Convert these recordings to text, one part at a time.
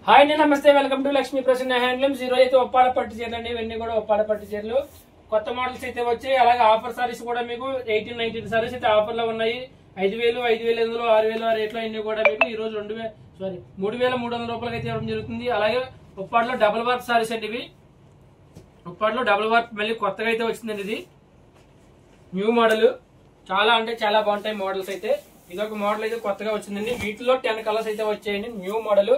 Hi అండి, నమస్తే. Welcome to Lakshmi Prasanna handlooms. ఈ రోజు అయితే ఒప్పాడ పట్టు చీరలు అండి. ఇవన్నీ కూడా ఒప్పాడ పట్టు చీరలు కొత్త మోడల్స్ అయితే వచ్చాయి. అలాగే ఆఫర్ సారీస్ కూడా మీకు 18-19 సారీస్ అయితే ఆఫర్ లో ఉన్నాయి. 5,000, 5,500, 6,000 ఆ రేట్లో అన్ని కూడా మీకు ఈ రోజు 3,300 రూపాయలకి అయితే ఇవ్వడం జరుగుతుంది. అలాగే ఉప్పాడలో డబుల్ వర్క్ సారీస్ అండి. ఇవి ఉప్పాడలో డబుల్ వర్క్ మళ్ళీ కొత్తగా అయితే వచ్చిందండి. ఇది న్యూ మోడల్, చాలా అంటే చాలా బాగుంటాయి మోడల్స్ అయితే. ఇదొక మోడల్ అయితే కొత్తగా వచ్చిందండి. వీటిలో 10 కలర్స్ అయితే వచ్చాయండి. New model.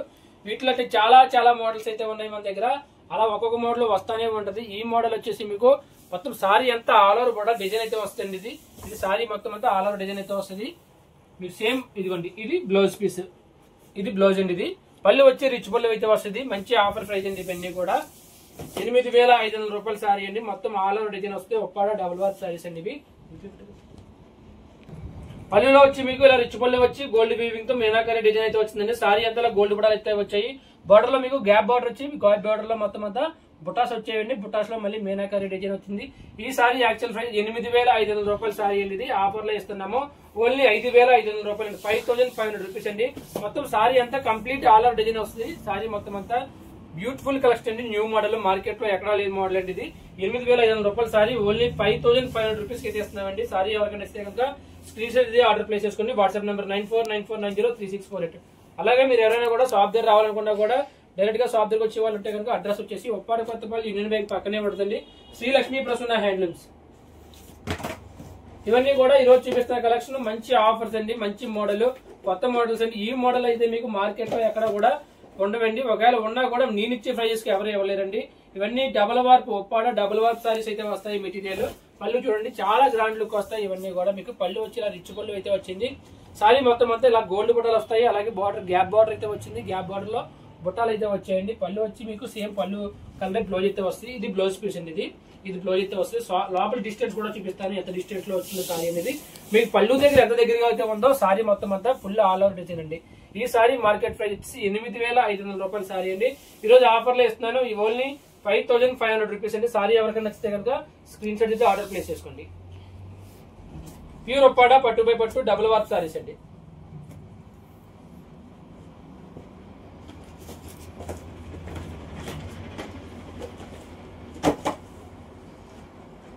వీటిలో అయితే చాలా చాలా మోడల్స్ అయితే ఉన్నాయి మన దగ్గర. అలా ఒక్కొక్క మోడల్ వస్తానే ఉంటది. ఈ మోడల్ వచ్చేసి మీకు మొత్తం సారీ అంతా ఆల్ ఓవర్ కూడా డిజైన్ అయితే వస్తుంది. ఇది సారీ మొత్తం అంతా ఆల్ ఓవర్ డిజైన్ అయితే వస్తుంది. మీరు సేమ్ ఇదిగోండి, ఇది బ్లౌజ్ పీస్, ఇది బ్లౌజ్ అండి. ఇది పళ్ళు వచ్చి రిచ్ పళ్ళు అయితే వస్తుంది. మంచి ఆఫర్ ప్రైస్ అండి. ఇవన్నీ కూడా 8,500 రూపాయల సారీ అండి. మొత్తం ఆల్ ఓవర్ డిజైన్ వస్తే ఒప్పాడ డబుల్ వర్క్ సారీస్ అండి. ఇవి పళ్ళులో వచ్చి మీకు ఇలా రిచ్ పళ్ళు వచ్చి గోల్డ్ వీవింగ్ తో మీనాకరీ డిజైన్ అయితే వచ్చిందండి. సారీ అంతా గోల్డ్ బుటాలు అయితే వచ్చాయి. బార్డర్ లో మీకు గ్యాప్ బార్డర్ వచ్చి బార్డర్ లో మొత్తం అంతా బుటాస్ వచ్చాయండి. బుటాస్ లో మళ్ళీ మీనాకరీ డిజైన్ వచ్చింది. ఈ సారీ యాక్చువల్ ప్రైస్ 8,500 రూపాయల సారీ అండి. ఇది ఆఫర్ లో ఇస్తున్నాము. ఓన్లీ 5,500 రూపాయలు అండి. 5,500 రూపీస్ అండి. మొత్తం సారీ అంతా కంప్లీట్ ఆల్ ఓవర్ డిజైన్ వస్తుంది. సారీ మొత్తం అంతా బ్యూటిఫుల్ కలెక్షన్ అండి. న్యూ మోడల్, మార్కెట్ లో ఎక్కడా లేని మోడల్ అండి. ఇది 8,500 రూపాయల సారీ ఓన్లీ 5,500 రూపీస్ కి అయితే ఇస్తున్నామండి. సారీ ఎవరికైనా ఇస్తే కనుక స్క్రీన్ షాట్ ఇది ఆర్డర్ ప్లేస్ చేసుకోండి. WhatsApp number 9494903648. అలాగే మీరు ఎవరైనా కూడా షాప్ దగ్గర రావాలనుకున్నా కూడా డైరెక్ట్ గా షాప్ దగ్గర వచ్చే వాళ్ళు ఉంటే కనుక అడ్రస్ వచ్చేసి ఒప్పాడ కొత్తపల్లి యూనియన్ బ్యాంక్ పక్కనే పడుతుంది. శ్రీ లక్ష్మీ ప్రసన్న హ్యాండ్లూమ్స్. ఇవన్నీ కూడా ఈ రోజు చూపిస్తున్న కలెక్షన్ మంచి ఆఫర్స్ అండి. మంచి మోడల్, కొత్త మోడల్స్ అండి. ఈ మోడల్ అయితే మీకు మార్కెట్ లో ఎక్కడ కూడా ఉండవండి. ఒకవేళ ఉన్నా కూడా నేను ఇచ్చే ప్రైజెస్ కి ఎవరు ఇవ్వలేరండి. ఇవన్నీ double warp Uppada double warp sarees అయితే వస్తాయి. మెటీరియల్ పళ్ళు చూడండి, చాలా గ్రాండ్ లుక్ వస్తాయి. ఇవన్నీ కూడా మీకు పళ్ళు వచ్చి ఇలా రిచ్ పళ్ళు అయితే వచ్చింది. సారీ మొత్తం అంతా ఇలా గోల్డ్ బుట్టాలు వస్తాయి. అలాగే బార్డర్ గ్యాప్ బార్డర్ అయితే వచ్చింది. గ్యాప్ బార్డర్ లో బుట్టాలు అయితే వచ్చాయండి. పళ్ళు వచ్చి మీకు సేమ్ పళ్ళు కలర్ బ్లౌజ్ అయితే వస్తుంది. ఇది బ్లౌజ్ పీస్ అండి. ఇది బ్లౌజ్ అయితే వస్తుంది. లోపల డిస్టెన్స్ కూడా చూపిస్తాను, ఎంత డిస్టెన్స్ లో వచ్చింది సారీ అనేది. మీకు పళ్ళు దగ్గర ఎంత దగ్గరగా అయితే ఉందో సారీ మొత్తం అంతా ఫుల్ ఆల్ ఓవర్ డిజైన్ అండి. ఈ సారీ మార్కెట్ ప్రైస్ వచ్చి 8,500 రూపాయల సారీ అండి. ఈ రోజు ఆఫర్ లో ఇస్తున్నాను. ఓన్లీ 5,500 రూపీస్ అండి. సారీ ఎవరికైనా నచ్చితే కనుక స్క్రీన్ షాట్ అయితే ఆర్డర్ ప్లేస్ చేసుకోండి. ప్యూర్ ఒప్పాడ పట్టు బై పట్టు డబుల్ వర్క్ సారీస్ అండి.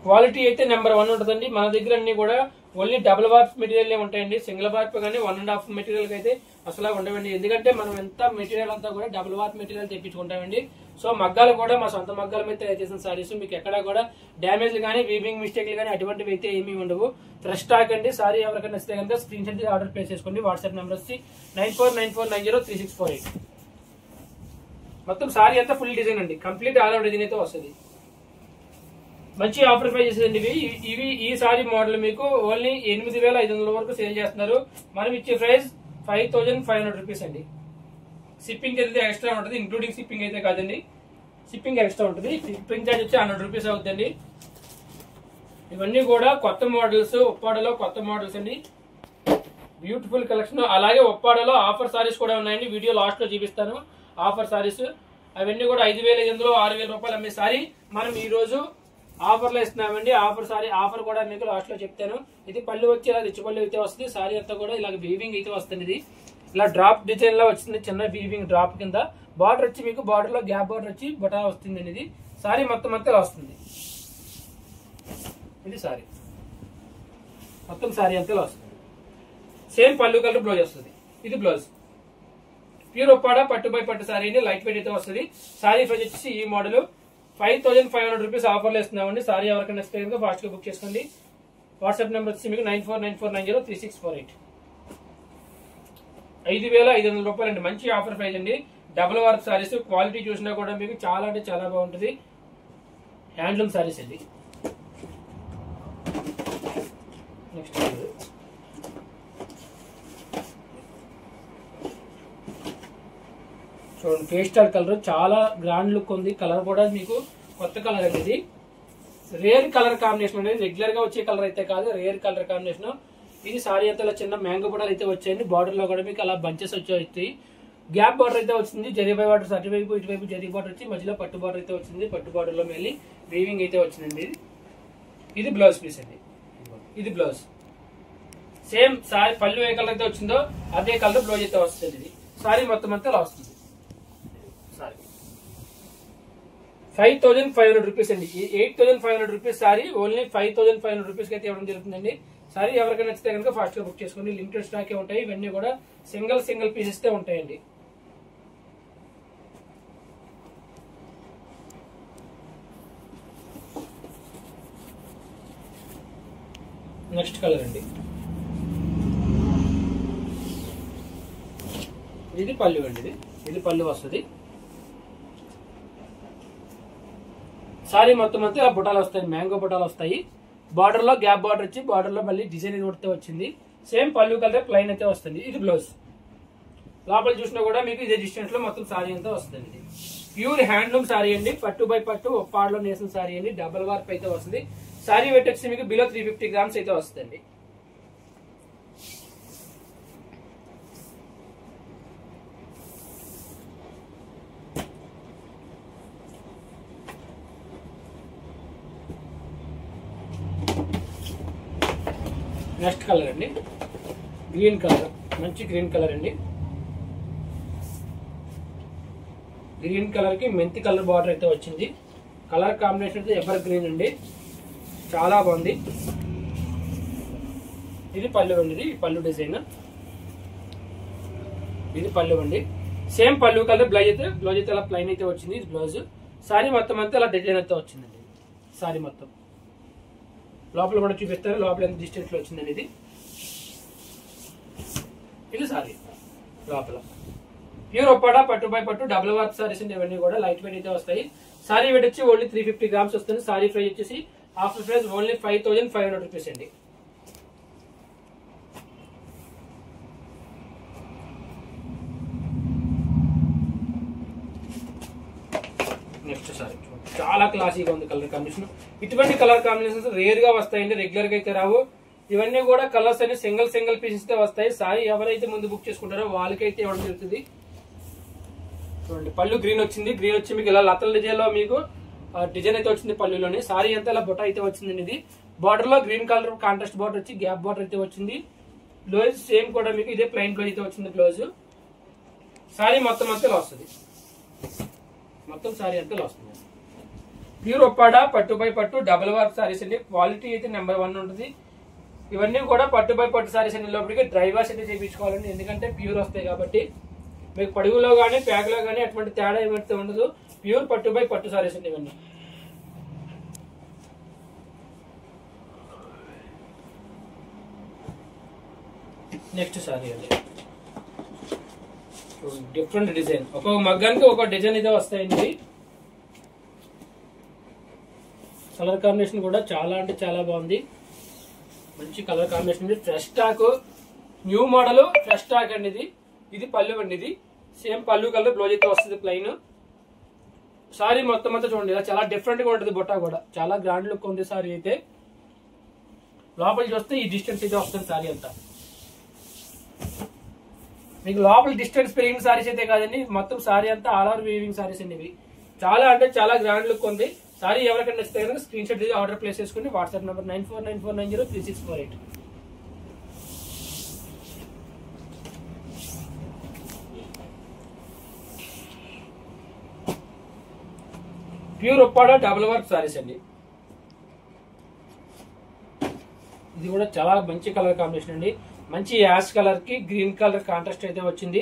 క్వాలిటీ అయితే నెంబర్ 1 ఉంటుందండి. మన దగ్గర అన్ని కూడా ఓన్లీ డబుల్ వార్ప్ మెటీరియల్ ఉంటాయండి. సింగిల్ వార్ప్ కానీ 1.5 మెటీరియల్ అయితే అసలు ఉండవండి. ఎందుకంటే మనం ఎంత మెటీరియల్ అంతా కూడా డబుల్ వార్ప్ మెటీరియల్ తెప్పించుకుంటామండి. సో మగ్గాలు కూడా మా సొంత మగ్గాల మీద తయారు చేసిన సారీస్. మీకు ఎక్కడ కూడా డ్యామేజ్ కానీ వీవింగ్ మిస్టేక్లు కానీ అటువంటివి అయితే ఏమీ ఉండవు. ఫ్రెష్ స్టాక్ అండి. సారీ ఎవరికైనా నచ్చితే కనుక స్క్రీన్ షాట్ ఆర్డర్ ప్లేస్ చేసుకోండి. వాట్సాప్ నెంబర్ వచ్చి 9494903648. మొత్తం సారీ అంతా ఫుల్ డిజైన్ అండి. కంప్లీట్ ఆల్ ఓవర్ డిజైన్ అయితే వస్తుంది. మంచి ఆఫర్ ప్రైజెస్ అండి ఇవి. ఈ సారీ మోడల్ మీకు ఓన్లీ 8,500 వరకు సేల్ చేస్తున్నారు. మనం ఇచ్చే ప్రైస్ 5,500 రూపీస్ అండి. షిప్పింగ్ అయితే ఎక్స్ట్రా ఉంటుంది. ఇంక్లూడింగ్ షిప్పింగ్ అయితే కాదండి, షిప్పింగ్ ఎక్స్ట్రా ఉంటుంది. షిప్పింగ్ చార్జ్ వచ్చి 100 రూపీస్ అవుతుందండి. ఇవన్నీ కూడా కొత్త మోడల్స్, ఒప్పాడలో కొత్త మోడల్స్ అండి. Beautiful collection. అలాగే ఒప్పాడలో ఆఫర్ సారీస్ కూడా ఉన్నాయండి. వీడియో లాస్ట్ లో చూపిస్తాను ఆఫర్ సారీస్. అవన్నీ కూడా 5,500, 6,000 రూపాయలు అమ్మే సారీ మనం ఈ రోజు ఆఫర్ లో ఇస్తున్నామండి. ఆఫర్ సారీ ఆఫర్ కూడా మీకు లాస్ట్ లో చెప్తాను. ఇది పళ్ళు వచ్చి ఇలా రిచ్ పళ్ళు అయితే వస్తుంది. సారీ అంతా కూడా ఇలా వీవింగ్ అయితే వస్తుంది. ఇది ఇలా డ్రాప్ డిజైన్ లో వచ్చింది. చిన్న వీవింగ్ డ్రాప్ కింద బార్డర్ వచ్చి మీకు బార్డర్ లో గ్యాప్ బార్డర్ వచ్చి బుటా వస్తుంది. ఇది సారీ మొత్తం అంతా వస్తుంది. ఇది సారీ మొత్తం సారీ అంతా వస్తుంది. సేమ్ పళ్ళు కలర్ బ్లౌజ్ వస్తుంది. ఇది బ్లౌజ్. ప్యూర్ ఒప్పాడ పట్టు బై పట్టు సారీ అండి. లైట్ వెయిట్ అయితే వస్తుంది. సారీ ప్రైస్ వచ్చి ఈ మోడల్ 5,500 రూపీస్ ఆఫర్లు ఇస్తున్నామండి. సారీ ఎవరికైనా నచ్చితే కనుక ఫాస్ట్ గా బుక్ చేసుకోండి. వాట్సాప్ నెంబర్ వచ్చి మీకు 9494903648. 5,500 రూపాయలు అండి. మంచి ఆఫర్ ప్రైస్ అండి. Double work saris. క్వాలిటీ చూసినా కూడా మీకు చాలా అంటే చాలా బాగుంటుంది. హ్యాండ్లూమ్ సారీస్ అండి. నెక్స్ట్ చూడండి, పేస్టల్ కలర్ చాలా గ్రాండ్ లుక్ ఉంది. కలర్ కూడా మీకు కొత్త కలర్ అనేది. రేర్ కలర్ కాంబినేషన్ అనేది. రెగ్యులర్ గా వచ్చే కలర్ అయితే కాదు, రేర్ కలర్ కాంబినేషన్. ఇది సారీ అంతా చిన్న మ్యాంగో బుటాలు అయితే వచ్చాయండి. బార్డర్ లో కూడా మీకు అలా బంచెస్ వచ్చి గ్యాప్ బార్డర్ అయితే వచ్చింది. జరీబాయ్ బార్డర్ అటువైపు ఇటువైపు జరీ బార్డర్ వచ్చి మధ్యలో పట్టు బార్డర్ అయితే వచ్చింది. పట్టు బార్డర్ లో మళ్ళీ వీవింగ్ అయితే వచ్చిందండి. ఇది బ్లౌజ్ పీస్ అండి. ఇది బ్లౌజ్. సేమ్ సారీ పళ్ళు ఏ కలర్ అయితే వచ్చిందో అదే కలర్ బ్లౌజ్ అయితే వస్తుంది. ఇది సారీ మొత్తం అంతా అలా వస్తుంది. 5500 రూపీస్ అండి. 8500 రూపీస్ సారీ ఓన్లీ 5500 రూపీస్ అయితే ఇవ్వడం జరుగుతుందండి. సారీ ఎవరికైనా నచ్చితే కనుక ఫాస్ట్ గా బుక్ చేసుకోండి. లిమిటెడ్ స్టాక్ ఉంటాయి. ఇవన్నీ కూడా సింగిల్ పీసెస్ ఉంటాయండి. నెక్స్ట్ కలర్ అండి. ఇది పళ్ళు అండి. ఇది పళ్ళు వస్తుంది. సారీ మొత్తం అంతా ఇలా బుటాలు వస్తాయి, మ్యాంగో బుటాలు వస్తాయి. బార్డర్ లో గ్యాప్ బార్డర్ వచ్చి బార్డర్ లో మళ్ళీ డిజైన్ ఇది వచ్చింది. సేమ్ పళ్ళు కలర్ ప్లైన్ అయితే వస్తుంది. ఇది బ్లౌజ్. లోపల చూసినా కూడా మీకు ఇదే డిస్టెన్స్ లో మొత్తం సారీ అంతా వస్తుంది. ప్యూర్ హ్యాండ్లూమ్ సారీ అండి. పట్టు బై పట్టు ఒప్పాడలో నేసిన సారీ అండి. డబల్ వార్ప్ అయితే వస్తుంది. సారీ వెయిట్ వచ్చి మీకు బిలో 350 గ్రామ్స్ అయితే వస్తుంది. నెక్స్ట్ కలర్ అండి, గ్రీన్ కలర్. మంచి గ్రీన్ కలర్ అండి. గ్రీన్ కలర్ కి మెంతి కలర్ బార్డర్ అయితే వచ్చింది. కలర్ కాంబినేషన్ అయితే ఎవర్ గ్రీన్ అండి, చాలా బాగుంది. ఇది పళ్ళు అండి. ఈ పళ్ళు డిజైన్ ఇది పళ్ళు అండి. సేమ్ పళ్ళు కలర్ బ్లౌజ్ అయితే అలా ప్లైన్ అయితే వచ్చింది. ఇది బ్లౌజ్. సారీ మొత్తం అంతా అలా డిజైన్ అయితే వచ్చిందండి. సారీ మొత్తం లోపల కూడా చూపిస్తారు. లోపల ఎంత డిస్టెన్స్ లో వచ్చిందండి. ఇది సారీ లోపల ప్యూర్ ఒప్పాడా పట్టు బై పట్టు డబుల్ వర్క్ సారీస్ అండి. ఇవన్నీ కూడా లైట్ వెయిట్ అయితే వస్తాయి. సారీ వెయిట్ వచ్చి ఓన్లీ 350 గ్రామ్స్ వస్తుంది. సారీ ప్రైస్ వచ్చేసి ఆఫర్ ప్రైస్ ఓన్లీ 5500 రూపీస్ అండి. నెక్స్ట్ సారీ చాలా క్లాసీగా ఉంది కలర్ కాంబినేషన్. ఇటువంటి కలర్ కాంబినేషన్స్ రేర్ గా వస్తాయండి, రెగ్యులర్ గా అయితే రావు. ఇవన్నీ కూడా కలర్స్ అన్ని సింగిల్ పీసెస్ తో వస్తాయి. సారీ ఎవరైతే ముందు బుక్ చేసుకుంటారో వాళ్ళకైతే ఇవ్వడం జరుగుతుంది. చూడండి పళ్ళు గ్రీన్ వచ్చింది. గ్రీన్ వచ్చి మీకు ఇలా లతల డిజైన్ లో మీకు డిజైన్ అయితే వచ్చింది పళ్ళులోని. సారీ అంతా ఇలా బుట్ట అయితే వచ్చిందండి. ఇది బార్డర్ లో గ్రీన్ కలర్ కాంట్రాస్ట్ బార్డర్ వచ్చి గ్యాప్ బార్డర్ అయితే వచ్చింది. బ్లౌజ్ సేమ్ కూడా మీకు ఇదే ప్లెయిన్ బ్లౌజ్ అయితే వచ్చింది బ్లౌజ్. సారీ మొత్తం అంతా ఇలా వస్తుంది. మొత్తం సారీ అంతా ఇలా వస్తుంది. ప్యూర్ ఒప్పాడా పట్టు బై పట్టు డబుల్ వర్క్ సారీస్ అండి. క్వాలిటీ అయితే నెంబర్ 1 ఉంటుంది. ఇవన్నీ కూడా పట్టు బై పట్టు సారీస్ అండి. లోపలికి డ్రై వాష్ అయితే చేయించుకోవాలండి, ఎందుకంటే ప్యూర్ వస్తాయి కాబట్టి. మీకు పడుగులో కానీ ప్యాక్ లో కానీ అటువంటి తేడా ఏమైతే ఉండదు. ప్యూర్ పట్టు బై పట్టు సారీస్ అండి ఇవన్నీ. నెక్స్ట్ సారీ అండి, డిఫరెంట్ డిజైన్. ఒక్కొక్క మగ్గానికి ఒక డిజైన్ అయితే వస్తాయండి. కలర్ కాంబినేషన్ కూడా చాలా అంటే చాలా బాగుంది. మంచి colour combination. Fresh stock, new model fresh stock అండి. ఇది పళ్ళు అండి. ఇది సేమ్ పళ్ళు కలర్ బ్లౌజ్ అయితే వస్తుంది ప్లెయిన్. సారీ మొత్తం అంతా చూడండి ఇలా చాలా డిఫరెంట్ గా ఉంటుంది. బుట్ట కూడా చాలా గ్రాండ్ లుక్ ఉంది సారీ అయితే. లోపల చూస్తే ఈ డిస్టెన్స్ అయితే వస్తుంది సారీ అంతా. మీకు లోపల డిస్టెన్స్ పెరిగిన సారీస్ అయితే కాదండి, మొత్తం సారీ అంతా ఆల్ ఓవర్ వీవింగ్ సారీస్ అండి. ఇవి చాలా అంటే చాలా గ్రాండ్ లుక్ ఉంది. సారీ ఎవరికైనా నచ్చితే కనుక స్క్రీన్ షాట్ తీసి ఆర్డర్ ప్లేస్ చేసుకుని WhatsApp number 9494903648. Pure Uppada double work sarees అండి. ఇది కూడా చాలా మంచి కలర్ కాంబినేషన్ అండి. మంచి యాష్ కలర్ కి గ్రీన్ కలర్ కాంట్రాస్ట్ అయితే వచ్చింది.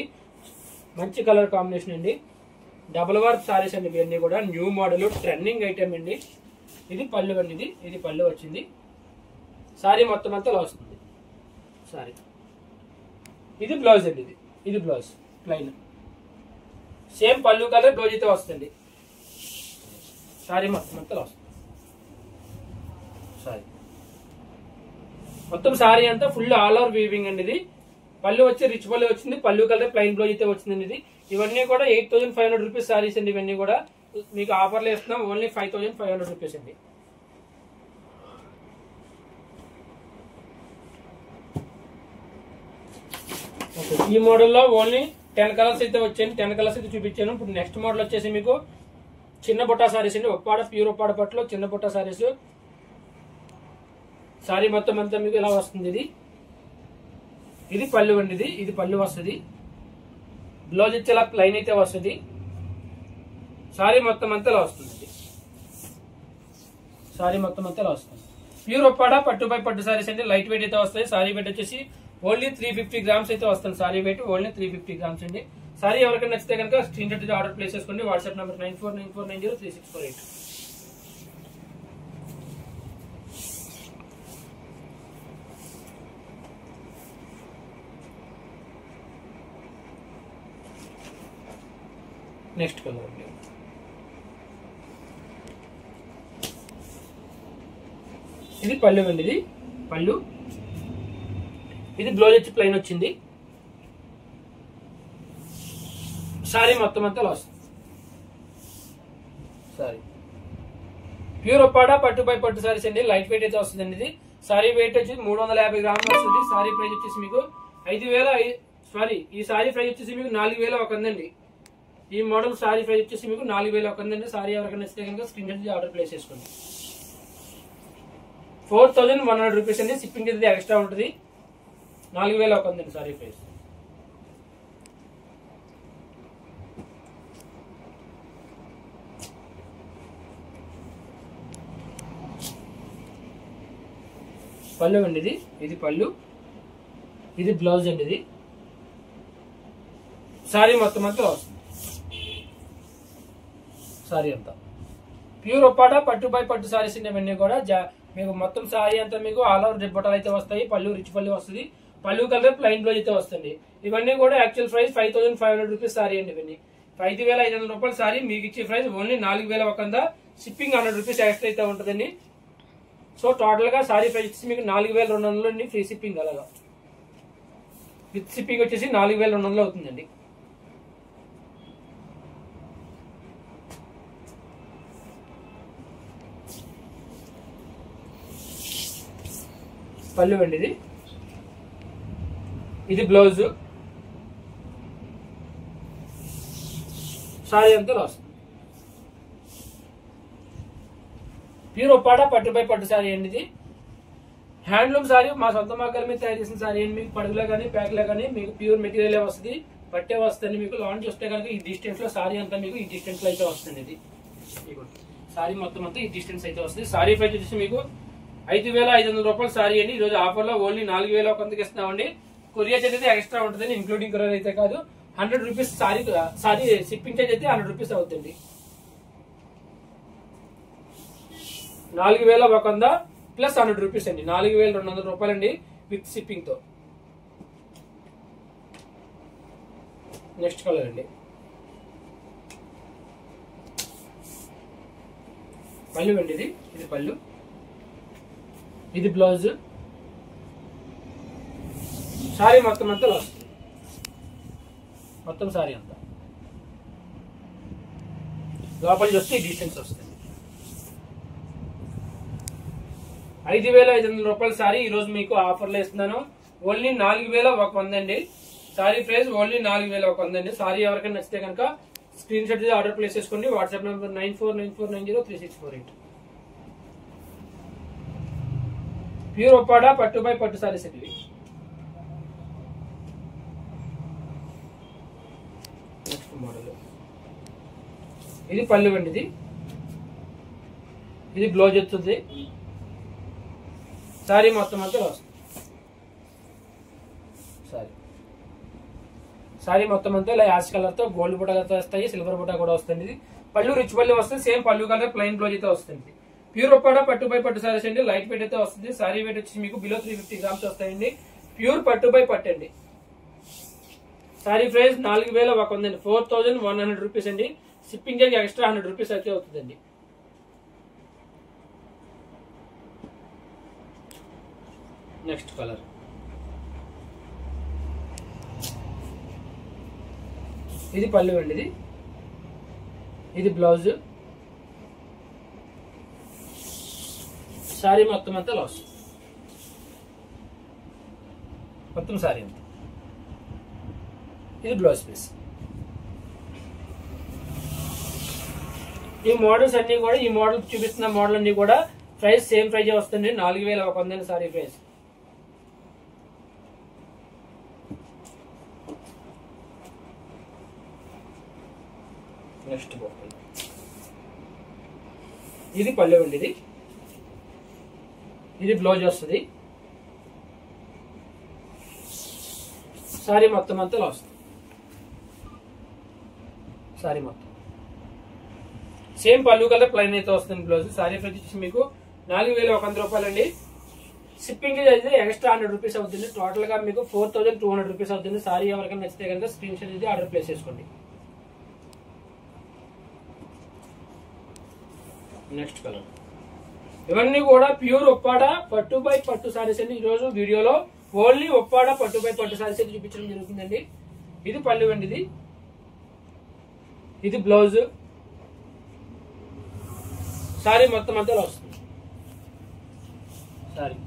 మంచి కలర్ కాంబినేషన్ అండి. డబుల్ వర్క్ సారీస్ అండి. ఇవన్నీ కూడా న్యూ మోడల్ ట్రెండింగ్ ఐటమ్ అండి. ఇది పళ్ళు అండి. ఇది పళ్ళు వచ్చింది. సారీ మొత్తం అంతా ఇలా వస్తుంది సారీ. ఇది బ్లౌజ్ అండి. ఇది బ్లౌజ్ ప్లెయిన్. సేమ్ పళ్ళు కలర్ బ్లౌజ్ అయితే వస్తుంది. సారీ మొత్తం అంతా ఇలా వస్తుంది. సారీ మొత్తం సారీ అంతా ఫుల్ ఆల్ ఓవర్ వీవింగ్ అండి. ఇది పళ్ళు వచ్చి రిచ్ పళ్ళు వచ్చింది. పళ్ళు కలర్ ప్లెయిన్ బ్లౌజ్ అయితే వచ్చిందండి. ఇవన్నీ కూడా 8500 రూపీస్ సారీస్ అండి. ఇవన్నీ కూడా మీకు ఆఫర్లు ఇస్తున్నాం ఓన్లీ 5500 రూపీస్ అండి. ఈ మోడల్లో ఓన్లీ 10 కలర్స్ అయితే వచ్చాయి. 10 కలర్స్ అయితే చూపించాను. ఇప్పుడు నెక్స్ట్ మోడల్ వచ్చేసి మీకు చిన్న బుట్టా సారీస్ అండి. ఒప్పాడ ప్యూర్ ఒప్పాడ పట్టులో చిన్న బుట్టా సారీస్. సారీ మొత్తం అంతా మీకు ఇలా వస్తుంది. ఇది పళ్ళు అండి. ఇది పళ్ళు వస్తుంది. బ్లౌజ్ ఇచ్చి ఇలా ప్లెయిన్ అయితే వస్తుంది. సారీ మొత్తం అంతా ఇలా వస్తుంది. సారీ మొత్తం అంతా ఇలా వస్తుంది. ప్యూర్ ఒప్పాడ పట్టు బై పట్టు సారీస్ అండి. లైట్ వెయిట్ అయితే వస్తాయి. సారీ వెయిట్ వచ్చేసి ఓన్లీ 350 గ్రామ్స్ అయితే వస్తుంది. సారీ వెయిట్ ఓన్లీ 350 గ్రామ్స్ అండి. సారీ ఎవరికైనా నచ్చితే కనుక స్క్రీన్ షాట్ ఆర్డర్ ప్లేస్ చేసుకోండి. WhatsApp number 9494903648. నెక్స్ట్ కలర్ అండి. ఇది పళ్ళు అండి. ఇది పళ్ళు. ఇది బ్లౌజ్ వచ్చి ప్లెయిన్ వచ్చింది. సారీ మొత్తం అంతా లాస్. సారీ ప్యూర్ ఒప్పాడ పట్టు బై పట్టు సారీస్ అండి. లైట్ వెయిట్ అయితే వస్తుందండి. ఇది సారీ వెయిట్ వచ్చి 350 గ్రాములు వస్తుంది. సారీ ప్రైస్ వచ్చేసి మీకు 5000. సారీ ఈ సారీ ప్రైస్ వచ్చేసి మీకు 4100 అండి. ఈ మోడల్ సారీ ప్రైస్ వచ్చేసి మీకు 4100 అండి. సారీ ఎవరికైనా నచ్చితే కనుక స్క్రీన్ షాట్ ఆర్డర్ ప్లేస్ చేసుకోండి. 4100 రూపీస్ అండి. షిప్పింగ్ అయితే ఎక్స్ట్రా ఉంటుంది. 4100 అండి సారీ ప్రైస్. పళ్ళు అండి. ఇది పళ్ళు. ఇది బ్లౌజ్ అండి. ఇది సారీ మొత్తం అంతా వస్తుంది. సారీ అంతా ప్యూర్ ఒప్పాడ పట్టు బై పట్టు సారీస్ ఇవన్నీ కూడా మీకు మొత్తం సారీ అంతా మీకు ఆల్ ఓవర్ రిబ్బటాలు అయితే వస్తాయి. పళ్ళు రిచ్ పళ్ళు వస్తుంది. పళ్ళు కలర్ ప్లెయిన్ బ్లౌజ్ అయితే వస్తుంది. ఇవన్నీ కూడా యాక్చువల్ ప్రైస్ 5500 రూపీస్ సారీ అండి. ఇవన్నీ 5500 రూపాయల సారీ. మీకు ఇచ్చే price only 4100. Shipping 100 rupees extra అయితే ఉంటుందండి. సో టోటల్ గా సారీ ప్రైస్ వచ్చేసి మీకు 4200 అండి. ఫ్రీ షిప్పింగ్ అలాగా విత్ షిప్పింగ్ వచ్చేసి 4200 అవుతుందండి. పళ్ళు అండి. ఇది బ్లౌజ్. సారీ అంతా లాస్. ప్యూర్ ఒప్పాడ పట్టు బై పట్టు సారీ అండి. ఇది హ్యాండ్లూమ్ సారీ. మా సొంత మగ్గాల మీద తయారు చేసిన సారీ అండి. మీకు పడుగులో కానీ ప్యాక్లో కానీ మీకు ప్యూర్ మెటీరియల్ వస్తుంది. పట్టే వస్తుంది. మీకు లాంచ్ వస్తే కనుక ఈ డిస్టెన్స్ లో సారీ అంతా మీకు ఈ డిస్టెన్స్ లో అయితే వస్తుంది. ఇది సారీ మొత్తం అంతా ఈ డిస్టెన్స్ అయితే వస్తుంది. సారీ ప్రైస్ వచ్చేసి మీకు 5500 రూపాయలు సారీ అండి. ఈ రోజు ఆఫర్ లో ఓన్లీ 4100 ఇస్తున్నామండి. కొరియర్ చార్జ్ అయితే ఎక్స్ట్రా ఉంటుంది. ఇంక్లూడింగ్ కొరియర్ అయితే కాదు. 100 రూపీస్ సారీ షిప్పింగ్ చార్జ్ అయితే 100 రూపీస్ అవుతుంది. 4100 ప్లస్ 100 రూపీస్ అండి. 4200 రూపాయలు అండి విత్ షిప్పింగ్ తో. నెక్స్ట్ కలర్ అండి. పళ్ళు అండి. ఇది పళ్ళు. ఇది బ్లౌజ్. సారీ మొత్తం అంతా లాస్. మొత్తం సారీ అంతా లోపల చూస్తే డిస్టెన్స్ వస్తుంది. 5500 రూపాయల సారీ ఈ రోజు మీకు ఆఫర్ లో ఇస్తున్నాను. ఓన్లీ 4100 అండి. సారీ ప్రైస్ ఓన్లీ 4100 అండి. సారీ ఎవరికైనా నచ్చితే కనుక స్క్రీన్ షాట్ ఆర్డర్ ప్లేస్ చేసుకోండి. WhatsApp number 9494903648. ప్యూర్ ఒప్పాడ పట్టు బై పట్టు సారీస్ ఇవి. Next model. ఇది పళ్ళు అండి. ఇది బ్లౌజ్ వస్తుంది. సారీ మొత్తం అంతా వస్తుంది. సారీ మొత్తం అంతా ఇలా యాష్ కలర్ తో గోల్డ్ బుటాలతో వస్తాయి. సిల్వర్ బుటా కూడా వస్తుంది. ఇది పళ్ళు రిచ్ పళ్ళు వస్తుంది. సేమ్ పళ్ళు కలర్ ప్లెయిన్ బ్లౌజ్ అయితే వస్తుంది. ప్యూర్ ఒప్పాడ పట్టు బై పట్టు సారీస్ అండి. లైట్ వెయిట్ అయితే వస్తుంది. సారీ వెయిట్ వచ్చి మీకు బిలో 350 గ్రామ్స్ వస్తాయండి. ప్యూర్ పట్టు బై పట్టు అండి. సారీ ప్రైస్ 4100 అండి. 4100 రూపీస్ అండి. షిప్పింగ్ చార్జ్ ఎక్స్ట్రా 100 రూపీస్ అయితే అవుతుందండి. Next colour. ఇది పళ్ళు అండి. ఇది బ్లౌజ్. సారీ మొత్తం అంతా లాస్. మొత్తం సారీ అంతా. ఇది బ్లౌజ్ పీస్. ఈ మోడల్స్ అన్ని కూడా ఈ మోడల్ చూపిస్తున్న మోడల్ అన్ని కూడా ప్రైస్ సేమ్ ప్రైజ్ వస్తుంది. 4100 సారీ ప్రైస్. నెక్స్ట్ ఇది పళ్ళు అండి. ఇది బ్లౌజ్ వస్తుంది. సారీ మొత్తం అంతా ఇలా వస్తుంది. సారీ మొత్తం సేమ్ పళ్ళు కలర్ ప్లైన్ అయితే వస్తుంది బ్లౌజ్. సారీ ప్రైస్ వచ్చేసి మీకు 4100 రూపాయలండి. షిప్పింగ్ అయితే ఎక్స్ట్రా 100 రూపీస్ అవుతుంది. టోటల్ గా మీకు 4200 రూపీస్ అవుతుంది. సారీ ఎవరికైనా నచ్చితే కనుక స్క్రీన్ షాట్ అయితే ఆర్డర్ ప్లేస్ చేసుకోండి. నెక్స్ట్ కలర్ ఇవన్నీ కూడా ప్యూర్ ఉప్పాడ పట్టు బై పట్టు సారీస్ అండి. ఈ రోజు వీడియోలో ఓన్లీ ఉప్పాడ పట్టు బై పట్టు సారీస్ అయితే చూపించడం జరుగుతుందండి. ఇది పళ్ళు అండి, ఇది బ్లౌజ్. సారీ మొత్తం అంతా వస్తుంది. Sorry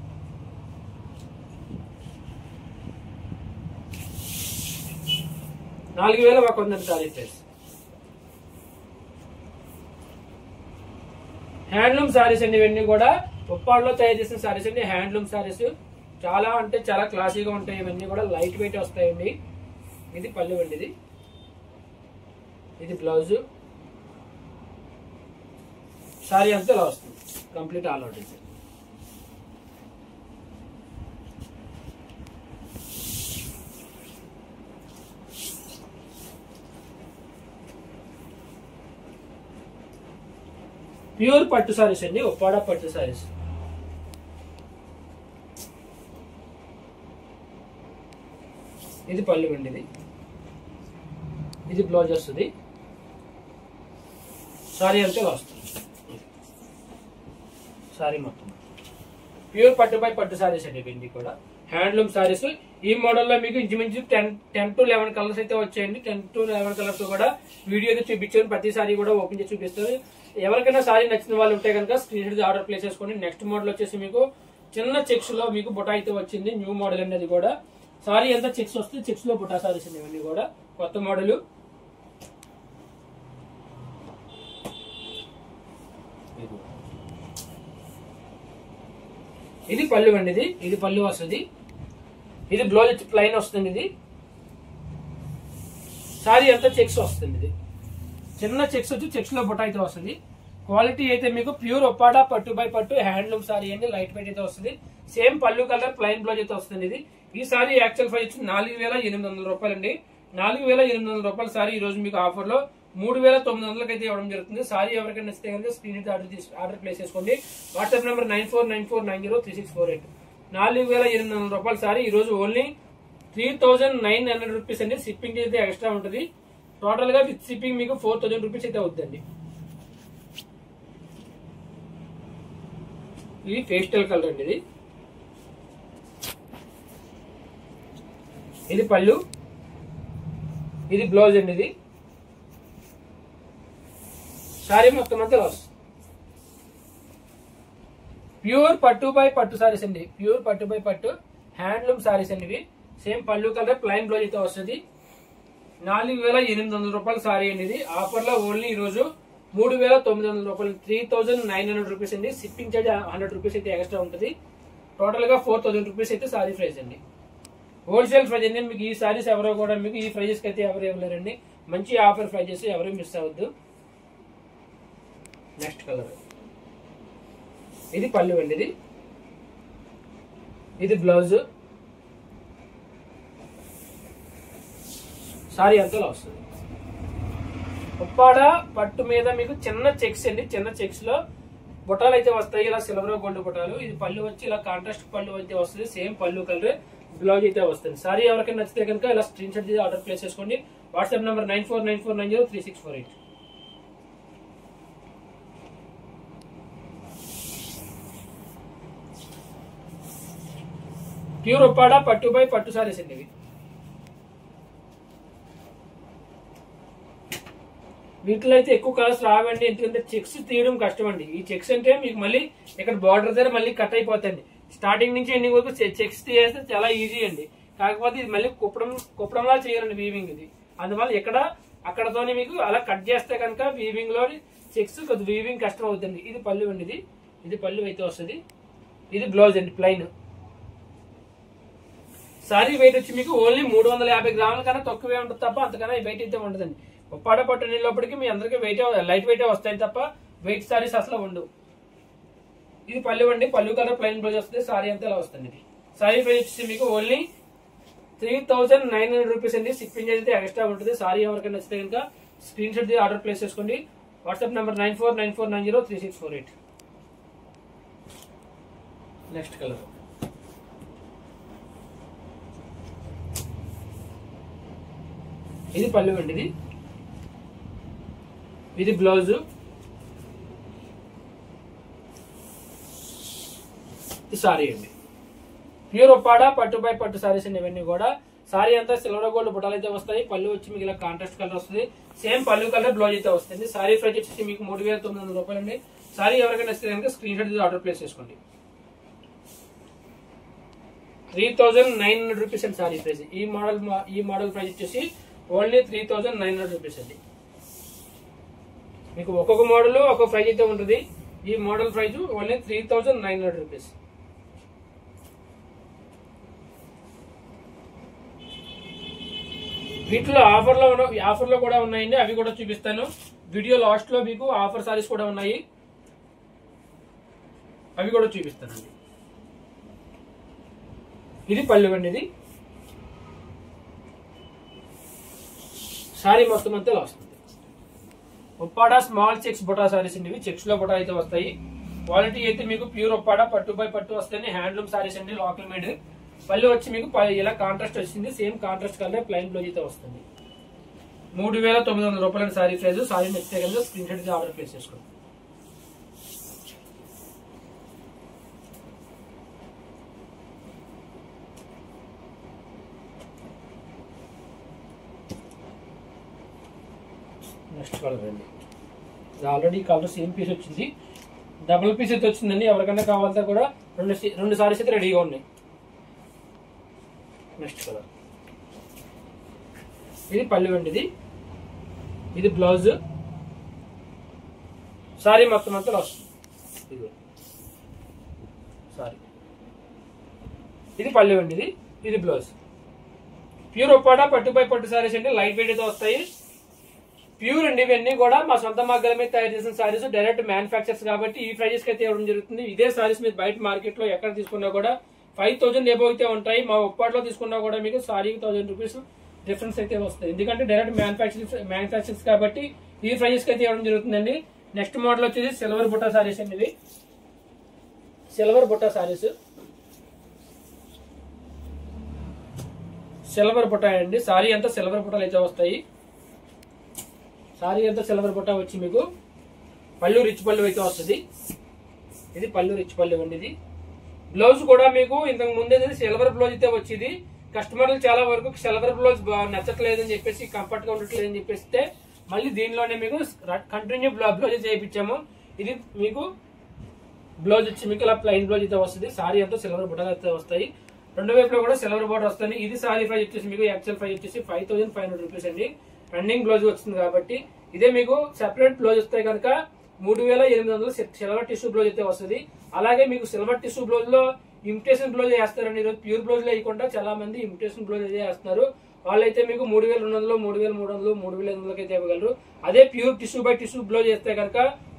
4100 sorry price. Handloom saris అండి. ఇవన్నీ కూడా ఉప్పాడలో తయారు చేసిన సారీస్ అండి. హ్యాండ్లూమ్ సారీస్ చాలా అంటే చాలా క్లాసీగా ఉంటాయి. ఇవన్నీ కూడా లైట్ వెయిట్ వస్తాయండి. ఇది పళ్ళు అండి, ఇది బ్లౌజ్. సారీ అంతా ఇలా వస్తుంది కంప్లీట్ ఆల్ అవుట్. ప్యూర్ పట్టు సారీస్ అండి, ఉప్పాడ పట్టు సారీస్. ఇది పళ్ళు అండి, ఇది బ్లౌజ్ వస్తుంది. సారీ అంతా ఇలా వస్తుంది. సారీ మొత్తం ప్యూర్ పట్టు బై పట్టు సారీస్ అండి. ఇవన్నీ కూడా హ్యాండ్లూమ్ సారీస్. ఈ మోడల్లో మీకు ఇంచుమించు 10 to 11 కలర్స్ అయితే వచ్చాయండి. 10 to 11 కలర్స్ కూడా వీడియో అయితే చూపించాను. ప్రతి సారీ కూడా ఓపెన్ చేసి చూపిస్తారు. ఎవరికైనా సారీ నచ్చిన వాళ్ళు ఉంటే కనుక స్క్రీన్ షాట్ ఆర్డర్ ప్లేస్ చేసుకోండి. నెక్స్ట్ మోడల్ వచ్చేసి మీకు చిన్న చెక్స్ లో మీకు బుటా అయితే వచ్చింది. న్యూ మోడల్ అనేది కూడా సారీ ఎంత చెక్స్ వస్తుంది. చెక్స్ లో బుటా సారీస్ అండి. ఇవన్నీ కూడా కొత్త మోడల్. ఇది పళ్ళు అండి, ఇది పళ్ళు వస్తుంది. ఇది బ్లౌజ్ ప్లైన్ వస్తుంది. ఇది సారీ అంతా చెక్స్ వస్తుంది. ఇది చిన్న చెక్స్ వచ్చి చెక్స్ లో బుట్ట అయితే వస్తుంది. క్వాలిటీ అయితే మీకు ప్యూర్ ఉప్పాడ పట్టు బై పట్టు హ్యాండ్లూమ్ సారీ అండి. లైట్ వెయిట్ అయితే వస్తుంది. సేమ్ పళ్ళు కలర్ ప్లైన్ బ్లౌజ్ అయితే వస్తుంది. ఇది ఈ సారీ యాక్చువల్ ప్రైస్ 4800 రూపాయలు అండి. 4800 రూపాయల సారీ ఈ రోజు మీకు ఆఫర్ లో 3900 అయితే ఇవ్వడం జరుగుతుంది. సారీ ఎవరికైనా నచ్చితే కనుక స్క్రీన్ ఆర్డర్ ప్లేస్ చేసుకోండి. WhatsApp number 9494903648. 4800 రూపాయల సారీ ఈ రోజు ఓన్లీ 3900 రూపీస్ అండి. షిప్పింగ్ అయితే ఎక్స్ట్రా ఉంటుంది. టోటల్ గా విత్ షిప్పింగ్ మీకు 4000 రూపీస్ అయితే అవుతుందండి. ఇది పేస్టల్ కలర్ అండి. ఇది పళ్ళు, ఇది బ్లౌజ్ అండి. ఇది సారీ మొత్తం అంతా లాస్. ప్యూర్ పట్టు బై పట్టు సారీస్ అండి. ప్యూర్ పట్టు బై పట్టు హ్యాండ్లూమ్ సారీస్ అండి. ఇవి సేమ్ పళ్ళు కలర్ ప్లైన్ బ్లౌజ్ అయితే వస్తుంది. 4800 రూపాయల సారీ అండి. ఇది ఆఫర్ లో ఓన్లీ ఈ రోజు 3900 రూపాయలు, 3900 రూపీస్ అండి. షిప్పింగ్ చార్జ్ 100 రూపీస్ అయితే ఎక్స్ట్రా ఉంటుంది. టోటల్ గా 4000 రూపీస్ అయితే సారీ ప్రైస్ అండి. హోల్సేల్ ప్రైస్ అండి. మీకు ఈ సారీస్ ఎవరో కూడా మీకు ఈ ప్రైజెస్ కి అయితే ఎవరు ఇవ్వలేరండి. మంచి ఆఫర్ ప్రైజెస్, ఎవరు మిస్ అవ్వద్దు. నెక్స్ట్ కలర్ ఇది పళ్ళు అండి. ఇది బ్లౌజ్. సారీ అంతా వస్తుంది. ఉప్పాడ పట్టు మీద మీకు చిన్న చెక్స్ అండి. చిన్న చెక్స్ లో బుటాలు అయితే వస్తాయి. ఇలా సిల్వర్ గోల్డ్ బుటాలు. ఇది పళ్ళు వచ్చి ఇలా కాంట్రాస్ట్ పళ్ళు అయితే వస్తుంది. సేమ్ పళ్ళు కలర్ బ్లౌజ్ అయితే వస్తుంది. సారీ ఎవరికైనా నచ్చితే కనుక ఇలా స్క్రీన్ షాట్ ఆర్డర్ ప్లేస్ చేసుకోండి. WhatsApp number 9494903648. ప్యూర్ ఉప్పాడ పట్టు బై పట్టు సారీస్ అండి. ఇవి వీటిలో అయితే ఎక్కువ కలర్స్ రావండి. ఎందుకంటే చెక్స్ తీయడం కష్టం అండి. ఈ చెక్స్ అంటే మీకు మళ్ళీ ఇక్కడ బార్డర్ దగ్గర మళ్ళీ కట్ అయిపోతాయండి. స్టార్టింగ్ నుంచి ఎండింగ్ వరకు చెక్స్ తీయేస్తే చాలా ఈజీ అండి. కాకపోతే ఇది మళ్ళీ కుప్పడంలా చేయాలండి వీవింగ్. ఇది అందువల్ల ఇక్కడ అక్కడతోనే మీకు అలా కట్ చేస్తే కనుక వీవింగ్ లో చెక్స్ కొద్ది వీవింగ్ కష్టం అవుతుంది. ఇది పళ్ళు అండి. ఇది పళ్ళు అయితే వస్తుంది. ఇది బ్లౌజ్ అండి ప్లైన్. సారీ వెయిట్ వచ్చి మీకు ఓన్లీ 350 గ్రాముల కన్నా తక్కువే ఉంటుంది తప్ప అంతకన్నా వెయిట్ అయితే ఉండదండి. ఉప్పాడ పట్టు లోపలికి మీ అందరికీ వెయిట్ లైట్ వెయిట్ వస్తాయి తప్ప వెయిట్ సారీస్ అసలు ఉండవు. ఇది పళ్ళు అండి, పళ్ళు కలర్ ప్లెయిన్ బ్లౌజ్ వస్తుంది. సారీ అంతా ఇలా వస్తుంది. ఇది సారీ ప్రైస్ వచ్చేసి మీకు ఓన్లీ 3900 రూపీస్ అండి. షిప్పింగ్ అయితే ఎక్స్ట్రా ఉంటుంది. సారీ ఎవరికైనా నచ్చితే కనుక స్క్రీన్ షాట్ ఆర్డర్ ప్లేస్ చేసుకోండి. WhatsApp number 9494903648. నెక్స్ట్ కలర్ ఇది పళ్ళు అండి. ఇది బ్లౌజ్, ఇది సారీ అండి. ప్యూర్ ఒప్పాడ పట్టు బై పట్టు సారీస్ అండి ఇవన్నీ కూడా. సారీ అంతా సిల్వర్ గోల్డ్ బుటాలు అయితే వస్తాయి. పళ్ళు వచ్చి మీకు ఇలా కాంట్రాస్ట్ కలర్ వస్తుంది. సేమ్ పళ్ళు కలర్ బ్లౌజ్ అయితే వస్తుంది. సారీ ప్రైస్ వచ్చేసి మీకు 3900 రూపాయలు అండి. సారీ ఎవరికైనా నచ్చితే కనుక స్క్రీన్ షాట్ ఆర్డర్ ప్లేస్ చేసుకోండి. 3900 రూపీస్ అండి సారీ ప్రైస్. ఈ మోడల్ ప్రైస్ వచ్చేసి ఓన్లీ 3900 రూపీస్ అండి. మీకు ఒక్కొక్క మోడల్ ఒక్కొక్క ప్రైస్ అయితే ఉంటుంది. ఈ మోడల్ ప్రైస్ ఓన్లీ 3900 రూపీస్. వీటిలో ఆఫర్లో కూడా ఉన్నాయండి, అవి కూడా చూపిస్తాను. వీడియో లాస్ట్ లో మీకు ఆఫర్ సారీస్ కూడా ఉన్నాయి, అవి కూడా చూపిస్తానండి. ఇది పళ్ళు అండి. ఇది సారీ మొత్తం అంతా ఇలా వస్తుంది. ఉప్పాడ స్మాల్ చెక్స్ బుటా సారీస్ అండి. ఇవి చెక్స్ లో బుటా అయితే వస్తాయి. క్వాలిటీ అయితే మీకు ప్యూర్ ఉప్పాడ పట్టు బై పట్టు వస్తాయి. హ్యాండ్లూమ్ సారీస్ అండి, లోకల్ మేడ్. పళ్ళు వచ్చి మీకు ఇలా కాంట్రాస్ట్ వచ్చింది. Same contrast colour plain blouse అయితే వస్తుంది. 3900 రూపాయల సారీ ప్రైస్. సారీ నచ్చితే కనుక స్క్రీన్ షాట్ ఆర్డర్ ప్లేస్ చేసుకోండి. నెక్స్ట్ కలర్ అండి. ఆల్రెడీ కలర్ సేమ్ పీస్ వచ్చింది, డబుల్ పీస్ అయితే వచ్చిందండి. ఎవరికైనా కావాలంటే కూడా రెండు సారీస్ అయితే రెడీగా ఉన్నాయి. నెక్స్ట్ కలర్ ఇది పళ్ళు అండి. ఇది బ్లౌజ్. సారీ మొత్తం అంతా వస్తుంది. సారీ ఇది పళ్ళు అండి. ఇది బ్లౌజ్. ప్యూర్ ఉప్పాడ పట్టు బై పట్టు సారీస్ అండి, లైట్ వెయిట్ అయితే వస్తాయి. ప్యూర్ అండి. ఇవన్నీ కూడా మా సొంత మగ్గల మీద తయారు చేసిన సారీస్, డైరెక్ట్ మ్యానుఫాక్చర్స్ కాబట్టి ఈ ప్రైజెస్ కి అయితే ఇవ్వడం జరుగుతుంది. ఇదే సారీస్ మీరు బయట మార్కెట్ లో ఎక్కడ తీసుకున్నా కూడా 5000 ఎబో అయితే ఉంటాయి. మా ఉప్పాడలో తీసుకున్నా కూడా మీకు సారీకి 1000 రూపీస్ డిఫరెన్స్ అయితే వస్తుంది. ఎందుకంటే డైరెక్ట్ మ్యానుఫాక్చర్స్ కాబట్టి ఈ ప్రైజెస్ కి అయితే ఇవ్వడం జరుగుతుందండి. నెక్స్ట్ మోడల్ వచ్చేసి సిల్వర్ బుట్టా సారీస్ అండి. ఇవి సిల్వర్ బుట్టా సారీస్, సిల్వర్ బుట్టా అండి. సారీ అంతా సిల్వర్ బుట్టాలు అయితే వస్తాయి. సారీ అంతా సిల్వర్ బుట్టా వచ్చి మీకు పళ్ళు రిచ్ పళ్ళు అయితే వస్తుంది. ఇది పళ్ళు రిచ్ పళ్ళు అండి. ఇది బ్లౌజ్ కూడా మీకు ఇంతకు ముందే సిల్వర్ బ్లౌజ్ అయితే వచ్చింది. కస్టమర్లు చాలా వరకు సిల్వర్ బ్లౌజ్ నచ్చట్లేదని చెప్పేసి, కంఫర్ట్ గా ఉండట్లేదని చెప్పేస్తే మళ్ళీ దీనిలోనే మీకు కంటిన్యూ బ్లౌజ్ చేయించాము. ఇది మీకు బ్లౌజ్ వచ్చి మీకు ఇలా ప్లెయిన్ బ్లౌజ్ అయితే వస్తుంది. సారీ అంతా సిల్వర్ బుట్టలు అయితే వస్తాయి. రెండు వైపులో కూడా సిల్వర్ బోర్డర్ వస్తుంది. ఇది సారీ ప్రైస్ వచ్చేసి మీకు యాక్చువల్ ప్రైస్ వచ్చేసి 5500 రూపీస్ అండి. రన్నింగ్ బ్లౌజ్ వస్తుంది కాబట్టి. ఇదే మీకు సెపరేట్ బ్లౌజ్ వస్తే కనుక 3800 సిల్వర్ టిష్యూ బ్లౌజ్ అయితే వస్తుంది. అలాగే మీకు సిల్వర్ టిష్యూ బ్లౌజ్ లో ఇమిటేషన్ బ్లౌజ్ వేస్తారండి. ఈరోజు ప్యూర్ బ్లౌజ్ వేయకుండా చాలా మంది ఇమిటేషన్ బ్లౌజ్ అయితే వేస్తున్నారు. వాళ్ళైతే మీకు 3200, 3300, 3500 అయితే ఇవ్వగలరు. అదే pure tissue by tissue blouse వేస్తే కనుక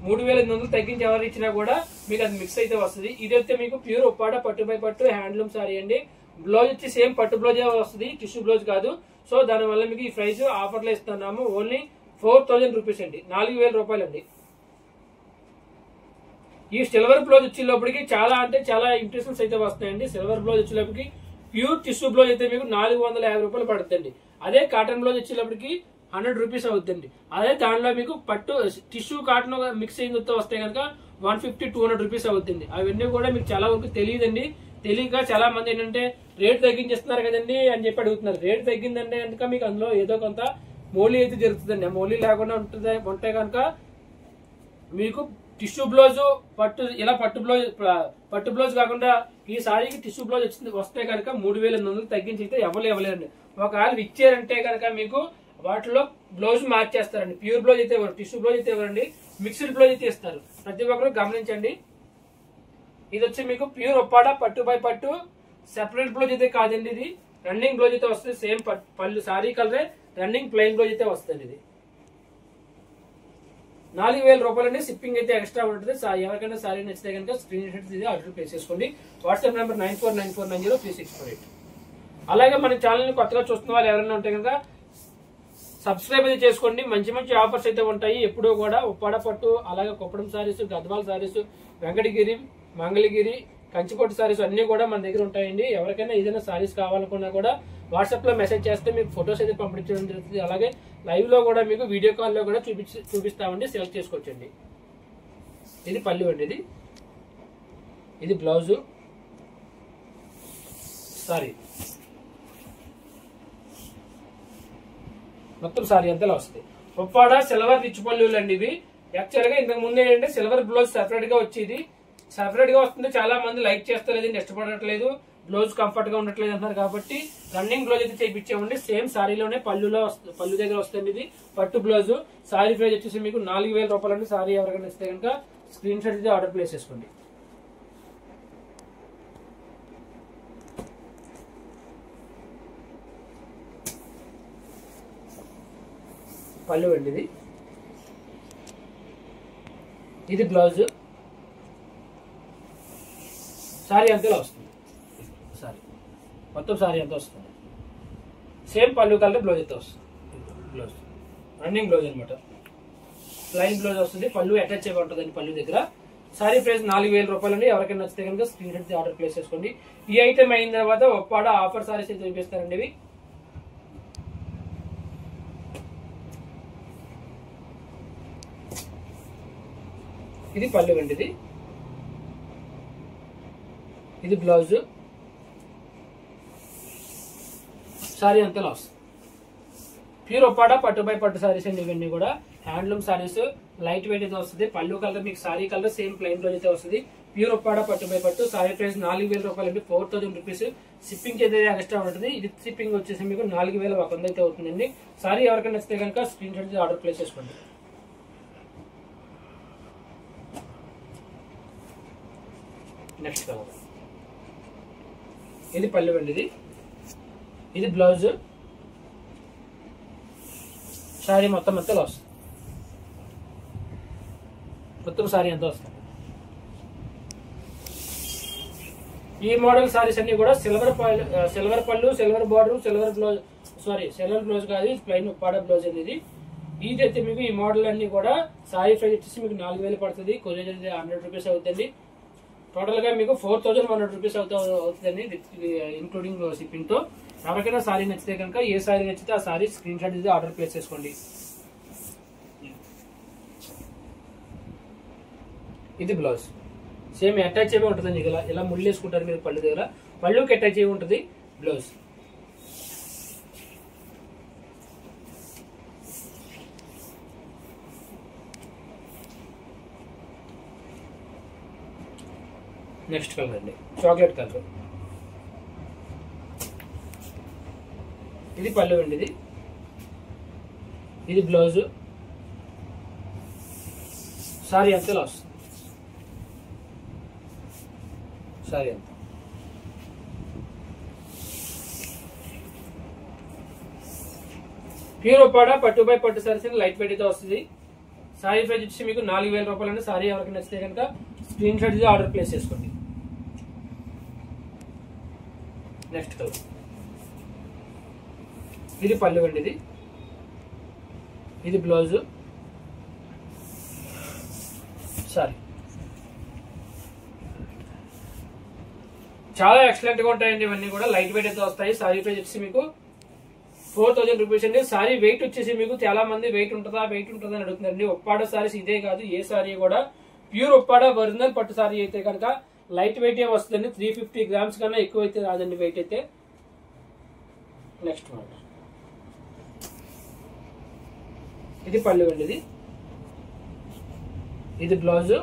3800 తగ్గించి ఎవరు ఇచ్చినా కూడా మీకు అది మిక్స్ అయితే వస్తుంది. ఇదైతే మీకు ప్యూర్ ఉప్పాడ పట్టు బై పట్టు హ్యాండ్లూమ్ సారీ అండి. బ్లౌజ్ వచ్చి సేమ్ పట్టు బ్లౌజ్ వస్తుంది, టిష్యూ బ్లౌజ్ కాదు. సో దాని వల్ల మీకు ఈ ప్రైస్ ఆఫర్ లో ఇస్తున్నాము. ఓన్లీ 4000 రూపీస్ అండి, 4000 రూపాయలు అండి. ఈ సిల్వర్ బ్లౌజ్ వచ్చేటప్పటికి చాలా అంటే చాలా ఇంప్రెషన్స్ అయితే వస్తాయండి. సిల్వర్ బ్లౌజ్ వచ్చేటప్పటికి ప్యూర్ టిష్యూ బ్లౌజ్ అయితే మీకు 450 రూపాయలు పడుతుంది. అదే కాటన్ బ్లౌజ్ వచ్చేటప్పటికి 100 రూపీస్ అవుతుంది. అదే దానిలో మీకు పట్టు టిష్యూ కాటన్ మిక్స్ అయిన వస్తే కనుక 150-200 రూపీస్ అవుతుంది. అవన్నీ కూడా మీకు చాలా వరకు తెలియదండి. తెలియక చాలా మంది ఏంటంటే రేట్ తగ్గించేస్తున్నారు కదండి అని చెప్పి అడుగుతున్నారు. రేట్ తగ్గిందంటే కనుక మీకు అందులో ఏదో కొంత మోలీ అయితే జరుగుతుందండి. ఆ మోలీ లేకుండా ఉంటే కనుక మీకు టిష్యూ బ్లౌజ్ ఇలా పట్టు బ్లౌజ్ కాకుండా ఈ సారీకి టిష్యూ బ్లౌజ్ వస్తే కనుక 3800 తగ్గించి అయితే ఎవరు ఇవ్వలేరండి. ఒకవేళ ఇచ్చారంటే కనుక మీకు వాటిలో బ్లౌజ్ మార్చేస్తారండి. ప్యూర్ బ్లౌజ్ అయితే ఇవ్వరు, టిష్యూ బ్లౌజ్ అయితే ఇవ్వరండి, మిక్స్డ్ బ్లౌజ్ అయితే ఇస్తారు. ప్రతి ఒక్కరు గమనించండి. ఇది వచ్చి మీకు ప్యూర్ ఉప్పాడ పట్టు బై పట్టు సెపరేట్ బ్లౌజ్ అయితే కాదండి. ఇది రన్నింగ్ బ్లౌజ్ అయితే వస్తుంది. సేమ్ పళ్ళు సారీ కలరే రన్నింగ్ ప్లెయిన్ బ్లౌజ్ అయితే వస్తుంది. ఇది 4000 రూపాయలండి. షిప్పింగ్ అయితే ఎక్స్ట్రా ఉంటుంది. ఎవరికైనా సారీ నచ్చితే కనుక స్క్రీన్ షాట్ ఇది ఆర్డర్ ప్లేస్ చేసుకోండి. WhatsApp number 9494903648. అలాగే మన ఛానల్ ని కొత్తగా చూస్తున్న వాళ్ళు ఎవరైనా ఉంటే కనుక సబ్స్క్రైబ్ అయితే చేసుకోండి. మంచి మంచి ఆఫర్స్ అయితే ఉంటాయి ఎప్పుడూ కూడా. ఉప్పాడ పట్టు, అలాగే కుప్పడం సారీస్, గద్వాల సారీస్, వెంకటగిరి, మంగళగిరి, కంచిపట్టు సారీస్ అన్ని కూడా మన దగ్గర ఉంటాయండి. ఎవరికైనా ఏదైనా సారీస్ కావాలనుకున్నా కూడా వాట్సాప్ లో మెసేజ్ చేస్తే మీకు ఫొటోస్ అయితే పంపించడం జరుగుతుంది. అలాగే లైవ్ లో కూడా మీకు వీడియో కాల్ లో కూడా చూపిస్తామండి. సెలెక్ట్ చేసుకోవచ్చండి. ఇది పళ్ళు అండి. ఇది బ్లౌజు. సారీ మొత్తం సారీ అంతా వస్తుంది. ఉప్పాడ సిల్వర్ రిచ్ పళ్ళులు అండి ఇవి. యాక్చువల్ గా ఇంతకు ముందు ఏంటంటే సిల్వర్ బ్లౌజ్ సెపరేట్ గా వచ్చేది. సెపరేట్ గా వస్తుంది. చాలా మంది లైక్ చేస్తలేదు, ఇష్టపడట్లేదు, బ్లౌజ్ కంఫర్ట్ గా ఉండట్లేదు అంటారు. కాబట్టి రన్నింగ్ బ్లౌజ్ అయితే చేయించామండి. సేమ్ సారీలోనే పళ్ళు దగ్గర వస్తుంది. ఇది పట్టు బ్లౌజ్. సారీ ప్రైస్ వచ్చేసి మీకు 4000 రూపాయలండి. సారీ ఎవరికైనా ఇస్తే కనుక స్క్రీన్ షాట్ అయితే ఆర్డర్ ప్లేస్ చేసుకోండి. పళ్ళు అండి ఇది బ్లౌజ్. సారీ అంతలో వస్తుంది. సారీ మొత్తం సారీ అంతా వస్తుంది. సేమ్ పళ్ళు కలర్ బ్లౌజ్ అయితే వస్తుంది. బ్లౌజ్ రన్నింగ్ బ్లౌజ్ అనమాట. ప్లైన్ బ్లౌజ్ వస్తుంది. పళ్ళు అటాచ్ అయి ఉంటుందండి పళ్ళు దగ్గర. సారీ ప్రైస్ 4000 రూపాయలండి. ఎవరికైనా నచ్చితే కనుక స్క్రీన్ షాట్ ఆర్డర్ ప్లేస్ చేసుకోండి. ఈ ఐటమ్ అయిన తర్వాత ఉప్పాడ ఆఫర్ సారీస్ అయితే చూపిస్తారండి. ఇవి ఇది పళ్ళు అండి. ఇది బ్లౌజ్. సారీ అంతా లాస్. ప్యూర్ ఉప్పాడ పట్టు బై పట్టు సారీస్ అండి. ఇవన్నీ కూడా హ్యాండ్లూమ్ సారీస్. లైట్ వెయిట్ అయితే వస్తుంది. పళ్ళు కలర్ మీకు sorry colour same plain blouse అయితే వస్తుంది. ప్యూర్ ఉప్పాడ పట్టు బై పట్టు. సారీ ప్రైస్ 4000 రూపాయలండి. 4000 రూపీస్. షిప్పింగ్ అయితే ఎక్స్ట్రా ఉంటుంది. ఇది షిప్పింగ్ వచ్చేసి మీకు 4100 అయితే అవుతుందండి. సారీ ఎవరికైనా నచ్చితే కనుక స్క్రీన్ షాట్ ఆర్డర్ ప్లేస్ చేసుకోండి. Next colour. ఇది పళ్ళు అండి. ఇది బ్లౌజ్. సారీ మొత్తం అంతా వస్తుంది. మొత్తం సారీ అంతా వస్తుంది. ఈ మోడల్ సారీస్ అన్ని కూడా సిల్వర్ పళ్ళు, silver border, silver blouse. Sorry silver blouse కాదు, ప్లెయిన్ ఉప్పాడ బ్లౌజ్ అనేది. ఇదైతే మీకు ఈ మోడల్ అన్ని కూడా సారీ ప్రైస్ వచ్చేసి మీకు 4000 పడుతుంది. కొరియర్ అయితే 100 రూపీస్ అవుతుంది. టోటల్ గా మీకు 4100 రూపీస్ అవుతుందండి, ఇంక్లూడింగ్ షిప్పింగ్ తో. ఎవరికైనా సారీ నచ్చితే కనుక ఏ సారీ నచ్చితే ఆ సారీ స్క్రీన్ షాట్ ఇది ఆర్డర్ ప్లేస్ చేసుకోండి. ఇది బ్లౌజ్. సేమ్ అటాచ్ అయ్యి ఉంటుందండి. ఇలా ముళ్ళు వేసుకుంటారు మీరు పళ్ళు దగ్గర. పళ్ళుకి అటాచ్ అయ్యి ఉంటుంది బ్లౌజ్. నెక్స్ట్ కలర్ అండి చాక్లెట్ కలర్. ఇది పళ్ళు అండి. ఇది బ్లౌజ్. సారీ అంతే లాస్. సారీ అంత ప్యూర్ ఉప్పాడ పట్టు బై పట్టు సారీస్ లైట్ వెయిట్ అయితే వస్తుంది. సారీ ప్రైస్ వచ్చి మీకు 4000 రూపాయలండి. సారీ ఎవరికి నచ్చితే కనుక స్క్రీన్ షాట్ ఆర్డర్ ప్లేస్ చేసుకోండి. Next colour. ఇది పళ్ళు అండి. ఇది బ్లౌజ్. సారీ చాలా ఎక్సలెంట్ గా ఉంటాయండి. ఇవన్నీ కూడా లైట్ వెయిట్ అయితే వస్తాయి. సారీ ప్రైస్ వచ్చి మీకు 4000 రూపీస్ అండి. సారీ వెయిట్ వచ్చేసి మీకు చాలా మంది వెయిట్ ఉంటుందా అని అడుగుతున్నారండి. ఉప్పాడ సారీస్ ఇదే కాదు, ఏ సారీ కూడా ప్యూర్ ఉప్పాడ ఒరిజినల్ పట్టు సారీ అయితే కనుక లైట్ వెయిట్ ఏ వస్తుందండి. 350 గ్రామ్స్ కన్నా ఎక్కువ అయితే రాదండి వెయిట్ అయితే. Next model. ఇది పళ్ళు అండి. ఇది బ్లౌజ్.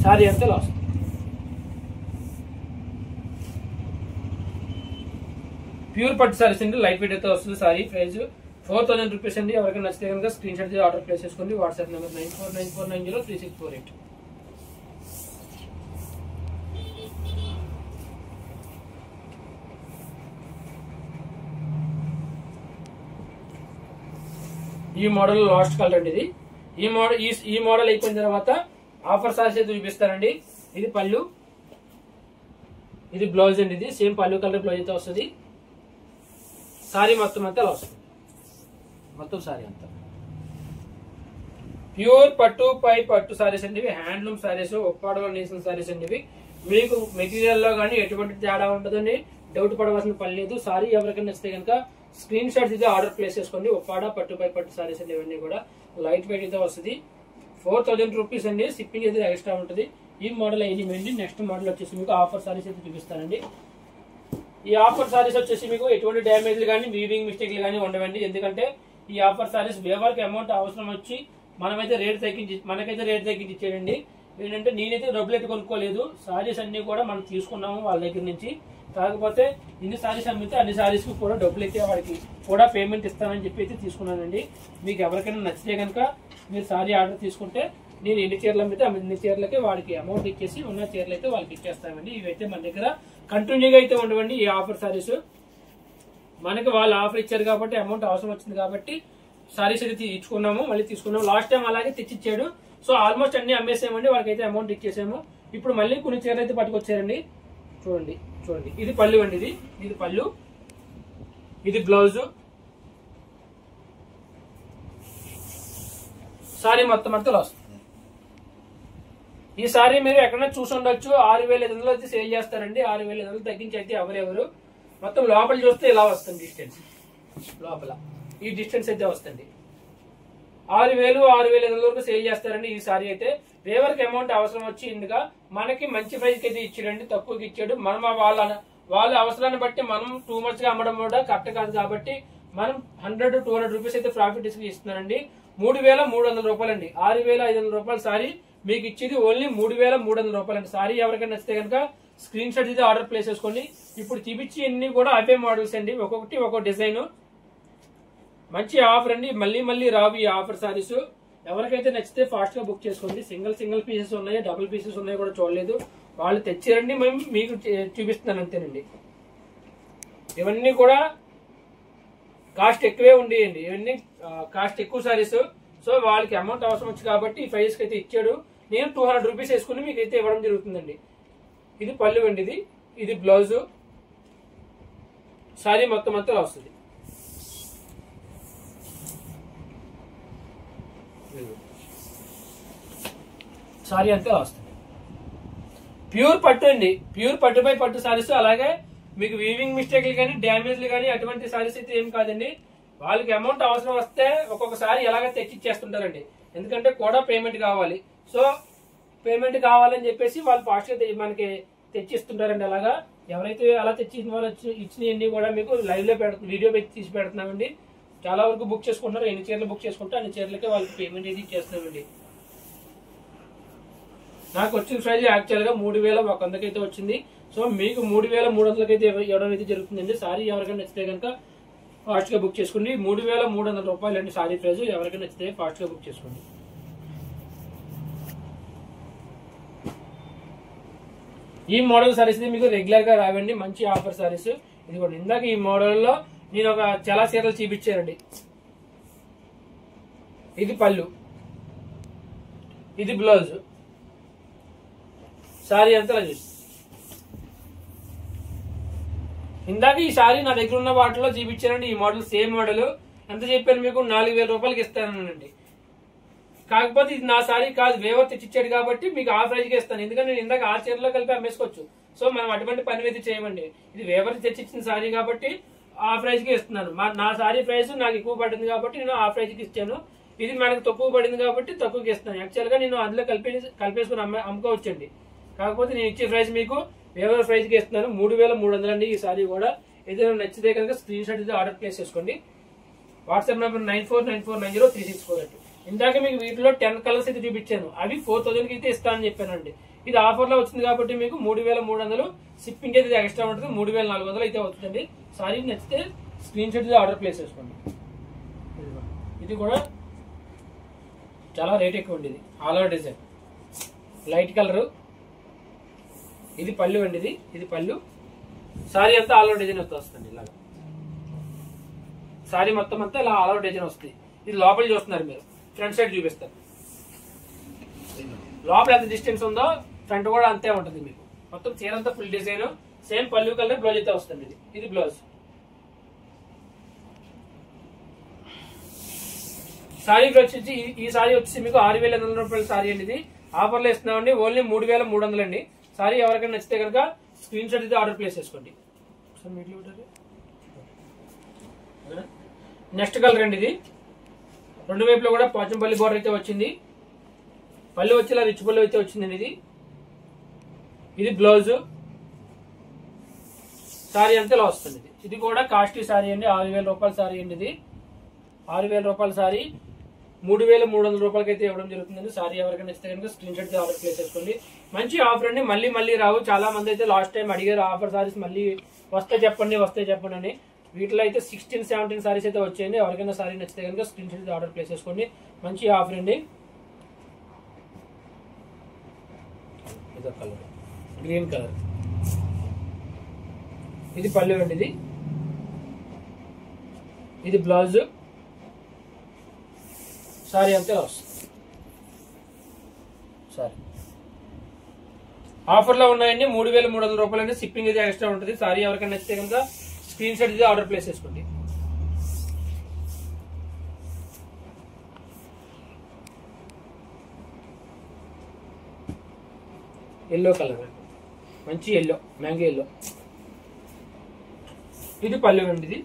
సారీ అంతా లాస్ట్. ప్యూర్ పట్టు సారీస్ అండి. లైట్ వెయిట్ అయితే వస్తుంది. సారీ ప్రైస్ 4000 రూపీస్ అండి. ఎవరికైనా నచ్చితే కనుక స్క్రీన్ షాట్ ఆర్డర్ ప్లేస్ చేసుకోండి. WhatsApp number 9494903648. ఈ మోడల్ లాస్ట్ కలర్ అండి ఇది. ఈ మోడల్ అయిపోయిన తర్వాత ఆఫర్ సారీస్ అయితే చూపిస్తానండి. ఇది పళ్ళు, ఇది బ్లౌజ్ అండి. ఇది సేమ్ పళ్ళు కలర్ బ్లౌజ్ అయితే వస్తుంది. సారీ మొత్తం అంతా అలా వస్తుంది. మొత్తం సారీ అంతా ప్యూర్ పట్టు పై పట్టు సారీస్ అండి. ఇవి హ్యాండ్లూమ్ సారీస్, ఒప్పాడలో నేసిన సారీస్ అండి. ఇవి మీకు మెటీరియల్ లో కానీ ఎటువంటి తేడా ఉండదండి, డౌట్ పడవలసిన పని లేదు. సారీ ఎవరికైనా నచ్చితే కనుక స్క్రీన్ షాట్స్ అయితే ఆర్డర్ ప్లేస్ చేసుకోండి. ఒప్పాడ పట్టు పై పట్టు సారీస్ అండి. ఇవన్నీ కూడా లైట్ వెయిట్ అయితే వస్తుంది. 4000 రూపీస్ అండి. షిప్పింగ్ అయితే ఎక్స్ట్రా ఉంటుంది. ఈ మోడల్ అయిపోయింది. నెక్స్ట్ మోడల్ వచ్చేసి మీకు ఆఫర్ సారీస్ అయితే చూపిస్తానండి. ఈ ఆఫర్ సారీస్ వచ్చేసి మీకు ఎటువంటి డ్యామేజ్లు కానీ వీవింగ్ మిస్టేక్లు కానీ ఉండవండి. ఎందుకంటే ఈ ఆఫర్ సారీస్ వేవర్కి అమౌంట్ అవసరం వచ్చి మనకైతే రేట్ తగ్గించి ఇచ్చేయండి. ఏంటంటే నేనైతే డబ్బులు అయితే కొనుక్కోలేదు. సారీస్ అన్ని కూడా మనం తీసుకున్నాము వాళ్ళ దగ్గర నుంచి. కాకపోతే ఇన్ని సారీస్ అమ్మితే అన్ని సారీస్ కి కూడా డబ్బులు అయితే వాడికి కూడా పేమెంట్ ఇస్తానని చెప్పి అయితే తీసుకున్నానండి. మీకు ఎవరికైనా నచ్చితే కనుక మీరు సారీ ఆర్డర్ తీసుకుంటే నేను ఎన్ని చీరలు అమ్మితే అన్ని చీరలకి వాడికి అమౌంట్ ఇచ్చేసి ఉన్న చీరలు అయితే వాళ్ళకి ఇచ్చేస్తామండి. ఇవైతే మన దగ్గర కంటిన్యూగా అయితే ఉండవండి. ఈ ఆఫర్ సారీస్ మనకి వాళ్ళు ఆఫర్ ఇచ్చారు కాబట్టి అమౌంట్ అవసరం వచ్చింది కాబట్టి సారీస్ అయితే ఇచ్చుకున్నాము, మళ్ళీ తీసుకున్నాము. లాస్ట్ టైం అలాగే తెచ్చిచ్చాడు. సో ఆల్మోస్ట్ అన్ని అమ్మేసామండి, వాళ్ళకైతే అమౌంట్ ఇచ్చేసాము. ఇప్పుడు మళ్ళీ కొన్ని చీరలు అయితే పట్టుకొచ్చారండి. చూడండి చూడండి, ఇది పళ్ళు అండి. ఇది పళ్ళు, ఇది బ్లౌజ్. సారీ మొత్తం అంతా వస్తుంది. ఈ సారీ మీరు ఎక్కడైనా చూసి ఉండొచ్చు. 6500 అయితే సేల్ చేస్తారండి. 6500 తగ్గించి అయితే ఎవరెవరు. మొత్తం లోపల చూస్తే ఇలా వస్తుంది డిస్టెన్స్. లోపల ఈ డిస్టెన్స్ అయితే వస్తుంది. 6000-6500 వరకు సేల్ చేస్తారండి ఈ సారీ అయితే. వేవర్కి అమౌంట్ అవసరం వచ్చి ఇందుగా మనకి మంచి ప్రైస్ అయితే ఇచ్చాడండి, తక్కువకి ఇచ్చాడు. మనం వాళ్ళ అవసరాన్ని బట్టి మనం టూ మచ్ గా అమ్మడం కూడా కరెక్ట్ కాదు కాబట్టి మనం 100-200 రూపీస్ అయితే ప్రాఫిట్ ఇస్తున్నారండి. 3300 రూపాయలండి. 6500 రూపాయల సారీ మీకు ఇచ్చేది ఓన్లీ 3300 రూపాయలండి. సారీ ఎవరికైనా నచ్చితే కనుక స్క్రీన్ షాట్ అయితే ఆర్డర్ ప్లేస్ చేసుకోండి. ఇప్పుడు చూపించి అన్ని కూడా అవే మోడల్స్ అండి, ఒక్కొక్కటి ఒక్కొక్క డిజైన్. మంచి ఆఫర్ అండి, మళ్ళీ రావు ఈ ఆఫర్ సారీస్. ఎవరికైతే నచ్చితే ఫాస్ట్ గా బుక్ చేసుకోండి. సింగిల్ పీసెస్ ఉన్నాయి, డబుల్ పీసెస్ ఉన్నాయి కూడా చూడలేదు. వాళ్ళు తెచ్చారండి, మేము మీకు చూపిస్తున్నాను అంతేనండి. ఇవన్నీ కూడా కాస్ట్ ఎక్కువే ఉండేయండి. ఇవన్నీ కాస్ట్ ఎక్కువ సారీస్. సో వాళ్ళకి అమౌంట్ అవసరం వచ్చి కాబట్టి ఈ ప్రైస్ కి అయితే ఇచ్చాడు. నేను 200 రూపీస్ వేసుకుని మీకు అయితే ఇవ్వడం జరుగుతుందండి. ఇది పళ్ళు అండి. ఇది బ్లౌజ్. సారీ మొత్తం అంతా వస్తుంది. సారీ అంతా వస్తుంది. ప్యూర్ పట్టు అండి. ప్యూర్ పట్టుపై పట్టు సారీస్. అలాగే మీకు వీవింగ్ మిస్టేక్లు కానీ డ్యామేజ్లు కానీ అటువంటి సారీస్ అయితే ఏం కాదండి. వాళ్ళకి అమౌంట్ అవసరం వస్తే ఒక్కొక్కసారి ఎలాగ తెచ్చిచ్చేస్తుంటారండి. ఎందుకంటే కూడా పేమెంట్ కావాలి. సో పేమెంట్ కావాలని చెప్పేసి వాళ్ళు ఫాస్ట్ గా మనకి తెచ్చిస్తుంటారండి. అలాగా ఎవరైతే అలా తెచ్చిన వాళ్ళు ఇచ్చినవన్నీ కూడా మీకు లైవ్ లో వీడియో తీసి పెడుతున్నామండి. చాలా వరకు బుక్ చేసుకుంటున్నారు. ఎన్ని చీరలు బుక్ చేసుకుంటే అన్ని చీరలకే వాళ్ళకి పేమెంట్ ఇది చేస్తున్నామండి. నాకు వచ్చిన ప్రైజ్ యాక్చువల్ గా 3100 అయితే వచ్చింది. సో మీకు 3300 అయితే ఇవ్వడం అయితే జరుగుతుందండి. సారీ ఎవరికైనా నచ్చితే కనుక ఫాస్ట్ గా బుక్ చేసుకోండి. 3300 రూపాయలు అండి సారీ ప్రైజ్. ఎవరికైనా నచ్చితే ఫాస్ట్ గా బుక్ చేసుకోండి. ఈ మోడల్ సారీస్ మీకు రెగ్యులర్ గా రావండి, మంచి ఆఫర్ సారీస్. ఇది కూడా ఇందాక ఈ మోడల్ లో నేను ఒక చాలా చీరలు చూపించానండి. ఇది పళ్ళు, ఇది బ్లౌజ్. సారీ అంతా చూసి ఇందాక ఈ సారీ నా దగ్గర ఉన్న వాటిలో చూపించానండి. ఈ మోడల్ సేమ్ మోడల్. ఎంత చెప్పాను మీకు? 4000 రూపాయలకి ఇస్తానండి. కాకపోతే ఇది నా సారీ కాదు, వేవర్ తెచ్చిచ్చాడు కాబట్టి మీకు ఆ ప్రైజ్ కి ఇస్తాను. ఎందుకంటే నేను ఇందాక ఆ చీరలో కలిపి అమ్మేసుకోవచ్చు. సో మనం అటువంటి పని అయితే చేయమండి. ఇది వేవర్ తెచ్చిచ్చిన సారీ కాబట్టి ఆ ప్రైజ్ కి ఇస్తున్నాను. నా సారీ ప్రైస్ నాకు ఎక్కువ పడింది కాబట్టి నేను ఆ ప్రైజ్ కి ఇచ్చాను. ఇది మనకు తక్కువ పడింది కాబట్టి తక్కువకి ఇస్తాను. యాక్చువల్ గా నేను అందులో కలిపేసుకుని అమ్ముకోవచ్చండి. కాకపోతే నేను ఇచ్చే ప్రైస్ మీకు వేవర్ ప్రైజ్ కి ఇస్తున్నాను. 3300 అండి ఈ సారీ కూడా. ఏదైనా నచ్చితే కనుక స్క్రీన్ షాట్ అయితే ఆర్డర్ ప్లేస్ చేసుకోండి. WhatsApp number 9494903648. ఇందాక మీకు వీటిలో 10 కలర్స్ అయితే చూపించాను. అవి 4000 కి అయితే ఇస్తానని చెప్పానండి. ఇది ఆఫర్ లో వచ్చింది కాబట్టి మీకు 3300. షిప్పింగ్ అయితే ఎక్స్ట్రా ఉంటుంది. 3400 అయితే అవుతుందండి. సారీ నచ్చితే స్క్రీన్ షాట్ ఆర్డర్ ప్లేస్ చేసుకోండి. ఇది కూడా చాలా రేట్ ఎక్కువ ఉండేది. All over design light colour. ఇది పళ్ళు అండి. ఇది పళ్ళు. సారీ అంతా ఆల్ ఓవర్ డిజైన్ వస్తుంది. ఇలాగా సారీ మొత్తం అంతా ఇలా ఆల్ ఓవర్ డిజైన్ వస్తుంది. ఇది లోపల చూస్తున్నారు మీరు, ఫ్రంట్ సైడ్ చూపిస్తారు. లోపల ఎంత డిస్టెన్స్ ఉందో ఫ్రంట్ కూడా అంతే ఉంటుంది మీకు. మొత్తం చీర అంతా ఫుల్ డిజైన్, సేమ్ పళ్ళు కలర్, బ్లౌజ్ అయితే వస్తుంది. ఇది బ్లౌజ్. సారీ వచ్చి ఈ సారీ వచ్చి మీకు 6,800 రూపాయల సారీ అండి. ఇది ఆఫర్లో ఇస్తున్నామండి, ఓన్లీ 3,300 అండి. సారీ ఎవరికైనా నచ్చితే కనుక స్క్రీన్ షాట్ అయితే ఆర్డర్ ప్లేస్ చేసుకోండి. నెక్స్ట్ కలర్ అండి. ఇది రెండు వైపులో కూడా పోచంపల్లి బోర్డర్ అయితే వచ్చింది. పళ్ళు వచ్చి ఇలా రిచ్ పళ్ళు అయితే వచ్చిందండి. ఇది బ్లౌజ్. సారీ అంతా ఇలా వస్తుంది. ఇది కూడా కాస్ట్లీ సారీ అండి, 6,000 రూపాయల సారీ అండి. ఇది 6,000 రూపాయల సారీ 3,300 రూపాయలకి అయితే ఇవ్వడం జరుగుతుందండి. సారీ ఎవరికైనా నచ్చితే కనుక స్క్రీన్ షాట్ ఆర్డర్ ప్లేస్ చేసుకోండి. మంచి ఆఫర్ అండి, మళ్ళీ రావు. చాలా మంది అయితే లాస్ట్ టైం అడిగారు ఆఫర్ సారీస్ మళ్ళీ వస్తే చెప్పండి అని. వీటిలో అయితే 16, 17 సారీస్ అయితే వచ్చాయండి. ఎవరికైనా సారీ నచ్చితే కనుక స్క్రీన్ షాట్ ఆర్డర్ ప్లేస్ చేసుకోండి. మంచి ఆఫర్ అండి. ఇదో కలర్, గ్రీన్ కలర్. ఇది పళ్ళు అండి. ఇది బ్లౌజ్. సారీ అంతే వస్తుంది. సారీ ఆఫర్లో ఉన్నాయండి, 3,300 రూపాయలు అండి. షిప్పింగ్ అయితే ఎక్స్ట్రా ఉంటుంది. సారీ ఎవరికైనా నచ్చితే కనుక స్క్రీన్ షాట్ ఇది ఆర్డర్ ప్లేస్ చేసుకోండి. ఎల్లో కలర్, మంచి ఎల్లో, మ్యాంగో ఎల్లో. ఇది పళ్ళు అండి.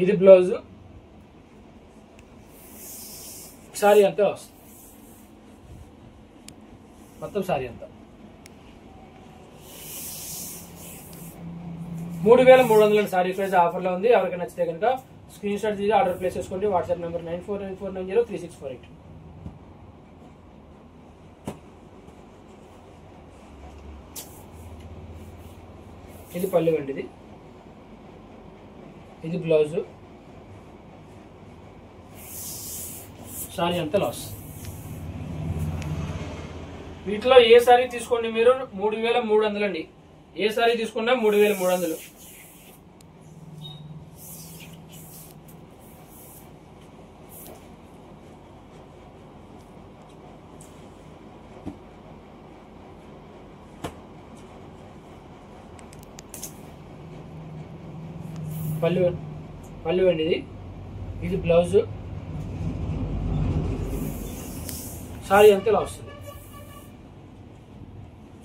ఇది బ్లౌజ్. సారీ అంతా వస్తుంది. మొత్తం సారీ అంతా 3,300 సారీ ప్రైస్ ఆఫర్లో ఉంది. ఎవరికైనా నచ్చితే కనుక స్క్రీన్ షాట్ తీసి ఆర్డర్ ప్లేస్ చేసుకోండి. WhatsApp number 9494903648. ఇది పళ్ళు అండి. ఇది బ్లౌజ్. సారీ అంతా లాస్. వీటిలో ఏ సారీ తీసుకోండి మీరు 3,300 అండి. ఏ సారీ తీసుకున్నా 3,300. పళ్ళు అండి. ఇది బ్లౌజ్. సారీ అంతా ఇలా వస్తుంది.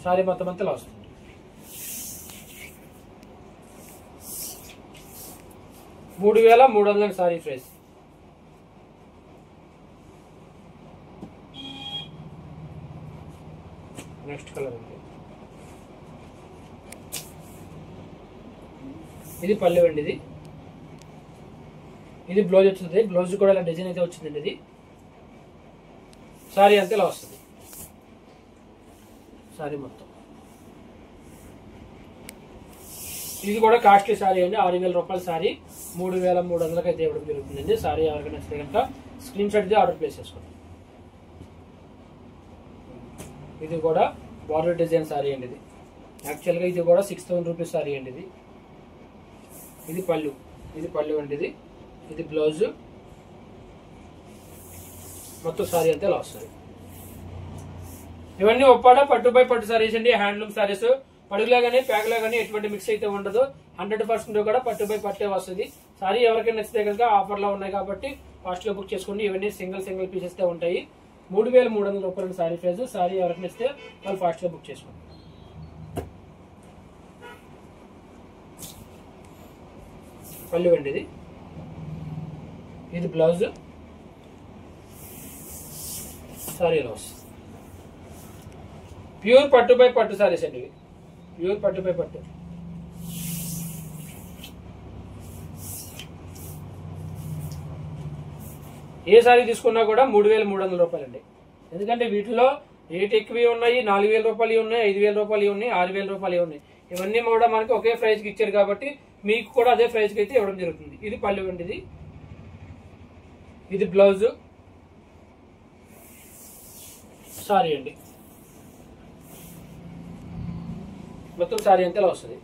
సారీ మొత్తం అంతా ఇలా వస్తుంది. $3,300 సారీ ప్రైస్. నెక్స్ట్ కలర్ అండి. ఇది పళ్ళు అండి. ఇది బ్లౌజ్ వచ్చింది. బ్లౌజ్ కూడా ఇలా డిజైన్ అయితే వచ్చిందండి. ఇది సారీ అంతా ఇలా వస్తుంది. సారీ మొత్తం. ఇది కూడా కాస్ట్లీ సారీ అండి, 6,000 రూపాయల సారీ 3,300 అయితే ఇవ్వడం జరుగుతుందండి. సారీ ఎవరికైనా నచ్చితే కనుక స్క్రీన్ షాట్ ఇది ఆర్డర్ ప్లేస్ చేసుకోండి. ఇది కూడా బార్డర్ డిజైన్ సారీ అండి. ఇది యాక్చువల్గా ఇది కూడా 6,000 రూపీస్ సారీ అండి. ఇది పళ్ళు. ఇది పళ్ళు అండి. ఇది బ్లౌజ్. మొత్తం సారీ అంతా ఇలా వస్తుంది. ఇవన్నీ ఒప్పాడ పట్టు బై పట్టు సారీస్ అండి, హ్యాండ్లూమ్ సారీస్. పడుగులా గానీ ప్యాక్లా గానీ ఎటువంటి మిక్స్ అయితే ఉండదు. 100% కూడా పట్టు బై పట్టే వస్తుంది. సారీ ఎవరికైనా నచ్చితే కనుక ఆఫర్లో ఉన్నాయి కాబట్టి ఫాస్ట్ గా బుక్ చేసుకోండి. ఇవన్నీ సింగిల్ పీసెస్ తో ఉంటాయి. 3,300 రూపాయల సారీ ప్రైస్. సారీ ఎవరికి నచ్చితే వాళ్ళు ఫాస్ట్ గా బుక్ చేసుకోండి. పళ్ళు అండి. ఇది బ్లౌజ్. సారీ లాస్. ప్యూర్ పట్టు బై పట్టు సారీస్ అండి. ప్యూర్ పట్టు బై పట్టు. ఏ సారీ తీసుకున్నా కూడా 3,300 రూపాయలు అండి. ఎందుకంటే వీటిలో రేట్ ఎక్కువ ఉన్నాయి, 4,000 రూపాయలు ఉన్నాయి, 5,000 రూపాయలు ఉన్నాయి, 6,000 రూపాయలు ఉన్నాయి. ఇవన్నీ కూడా మనకి ఒకే ప్రైస్ కి ఇచ్చారు కాబట్టి మీకు కూడా అదే ప్రైస్ కి అయితే ఇవ్వడం జరుగుతుంది. ఇది పళ్ళు అండి. ఇది బ్లౌజ్. సారీ అండి. మొత్తం సారీ అంతా ఇలా వస్తుంది.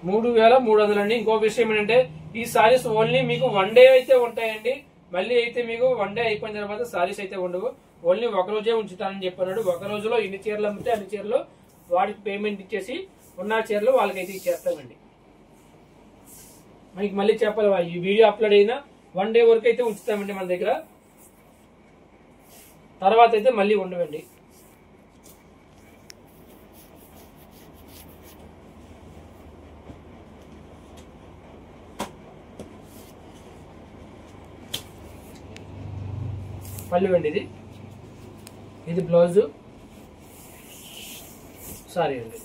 3300 అండి. ఇంకో విషయం ఏంటంటే ఈ సారీస్ ఓన్లీ మీకు 1 డే అయితే ఉంటాయండి. మళ్ళీ అయితే మీకు 1 డే అయిపోయిన తర్వాత సారీస్ అయితే ఉండవు. ఓన్లీ ఒక రోజే ఉంచుతానని చెప్పన్నాడు. ఒక రోజులో ఎన్ని చీరలు అమ్మితే అన్ని చీరలు వాడికి పేమెంట్ ఇచ్చేసి ఉన్న చీరలు వాళ్ళకైతే ఇచ్చేస్తామండి. మనకి మళ్ళీ చెప్పాలి, ఈ వీడియో అప్లోడ్ అయినా 1 డే వరకు అయితే ఉంచుతామండి మన దగ్గర, తర్వాత అయితే మళ్ళీ ఉండవండి. పళ్ళు అండి, ఇది బ్లౌజు సారీ అండి.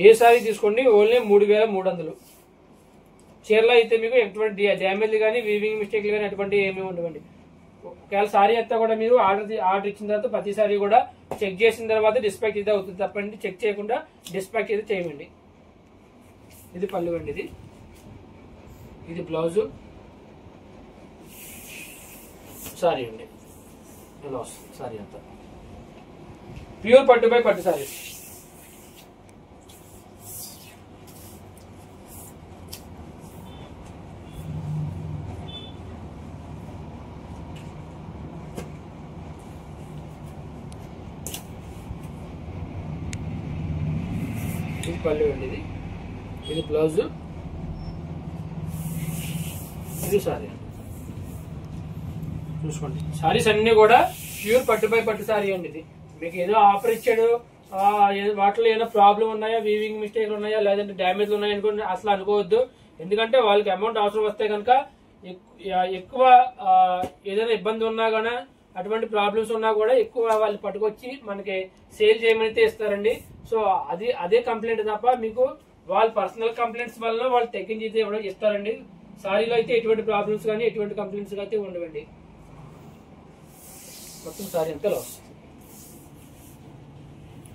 ఏ సారీ తీసుకోండి ఓన్లీ 3300. చీరలో అయితే మీకు ఎటువంటి డ్యామేజ్ కానీ వీవింగ్ మిస్టేక్లు కానీ అటువంటి ఏమీ ఉండవండి. ఒకవేళ సారీ అంతా కూడా మీరు ఆర్డర్ ఇచ్చిన తర్వాత ప్రతి సారీ కూడా చెక్ చేసిన తర్వాత డిస్పాచ్ అయితే అవుతుంది తప్పండి, చెక్ చేయకుండా డిస్పాచ్ అయితే చేయమండి. ఇది పళ్ళు అండి, ఇది బ్లౌజు సారీ అండి. ఇలా వస్తుంది సారీ అంతా ప్యూర్ పట్టు బై పట్టు సారీ. ఇది పళ్ళు అండి, ఇది బ్లౌజు, ఇది సారీ అండి. చూసుకోండి సారీస్ అన్ని కూడా ప్యూర్ పట్టు బై పట్టు సారీ అండి. ఇది మీకు ఏదో ఆఫర్ ఇచ్చాడు, వాటిలో ఏదైనా ప్రాబ్లం ఉన్నాయా, వీవింగ్ మిస్టేక్లు ఉన్నాయా, లేదంటే డ్యామేజ్లు ఉన్నాయా అనుకోండి, అసలు అనుకోవద్దు. ఎందుకంటే వాళ్ళకి అమౌంట్ అవసరం వస్తే కనుక ఎక్కువ ఏదైనా ఇబ్బంది ఉన్నా కానీ అటువంటి ప్రాబ్లమ్స్ ఉన్నా కూడా ఎక్కువ వాళ్ళు పట్టుకొచ్చి మనకి సేల్ చేయమని ఇస్తారండి. సో అదే కంప్లైంట్ తప్ప మీకు వాళ్ళ పర్సనల్ కంప్లైంట్స్ వల్ల వాళ్ళు తగ్గించి అయితే ఇస్తారండి. సారీలో అయితే ఎటువంటి ప్రాబ్లమ్స్ కానీ ఎటువంటి కంప్లైంట్స్ అయితే ఉండవండి. మొత్తం సారీ అంతా లాస్.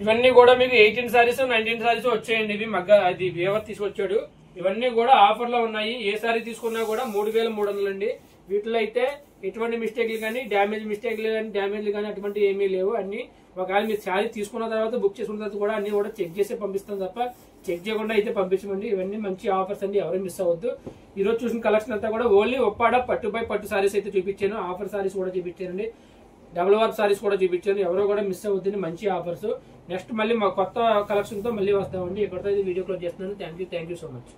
ఇవన్నీ కూడా మీకు 18 సారీస్ 19 సారీస్ వచ్చాయండి. ఇవి అది వేవర్ తీసుకొచ్చాడు. ఇవన్నీ కూడా ఆఫర్ లో ఉన్నాయి. ఏ సారీ తీసుకున్నా కూడా 3300 అండి. వీటిలో అయితే ఎటువంటి మిస్టేక్లు కానీ డ్యామేజ్లు కానీ అటువంటి ఏమీ లేవు. అన్ని ఒకవేళ మీరు శారీ తీసుకున్న తర్వాత బుక్ చేసుకున్న తర్వాత కూడా అన్ని కూడా చెక్ చేసి పంపిస్తాం తప్ప చెక్ చేయకుండా అయితే పంపించమండి. ఇవన్నీ మంచి ఆఫర్స్ అండి, ఎవరు మిస్ అవ్వద్దు. ఈ రోజు చూసిన కలెక్షన్ అంతా కూడా ఓన్లీ ఒప్పాడ పట్టు బై పట్టు సారీస్ అయితే చూపించాను. ఆఫర్ సారీస్ కూడా చూపించానండి, డబుల్ వర్క్ సారీస్ కూడా చూపించాను. ఎవరో కూడా మిస్ అవ్వద్దని, మంచి ఆఫర్స్. నెక్స్ట్ మళ్ళీ మా కొత్త కలెక్షన్ తో మళ్ళీ వస్తామండి. ఇక్కడితో వీడియో క్లోజ్ చేస్తున్నాను. Thank you so much.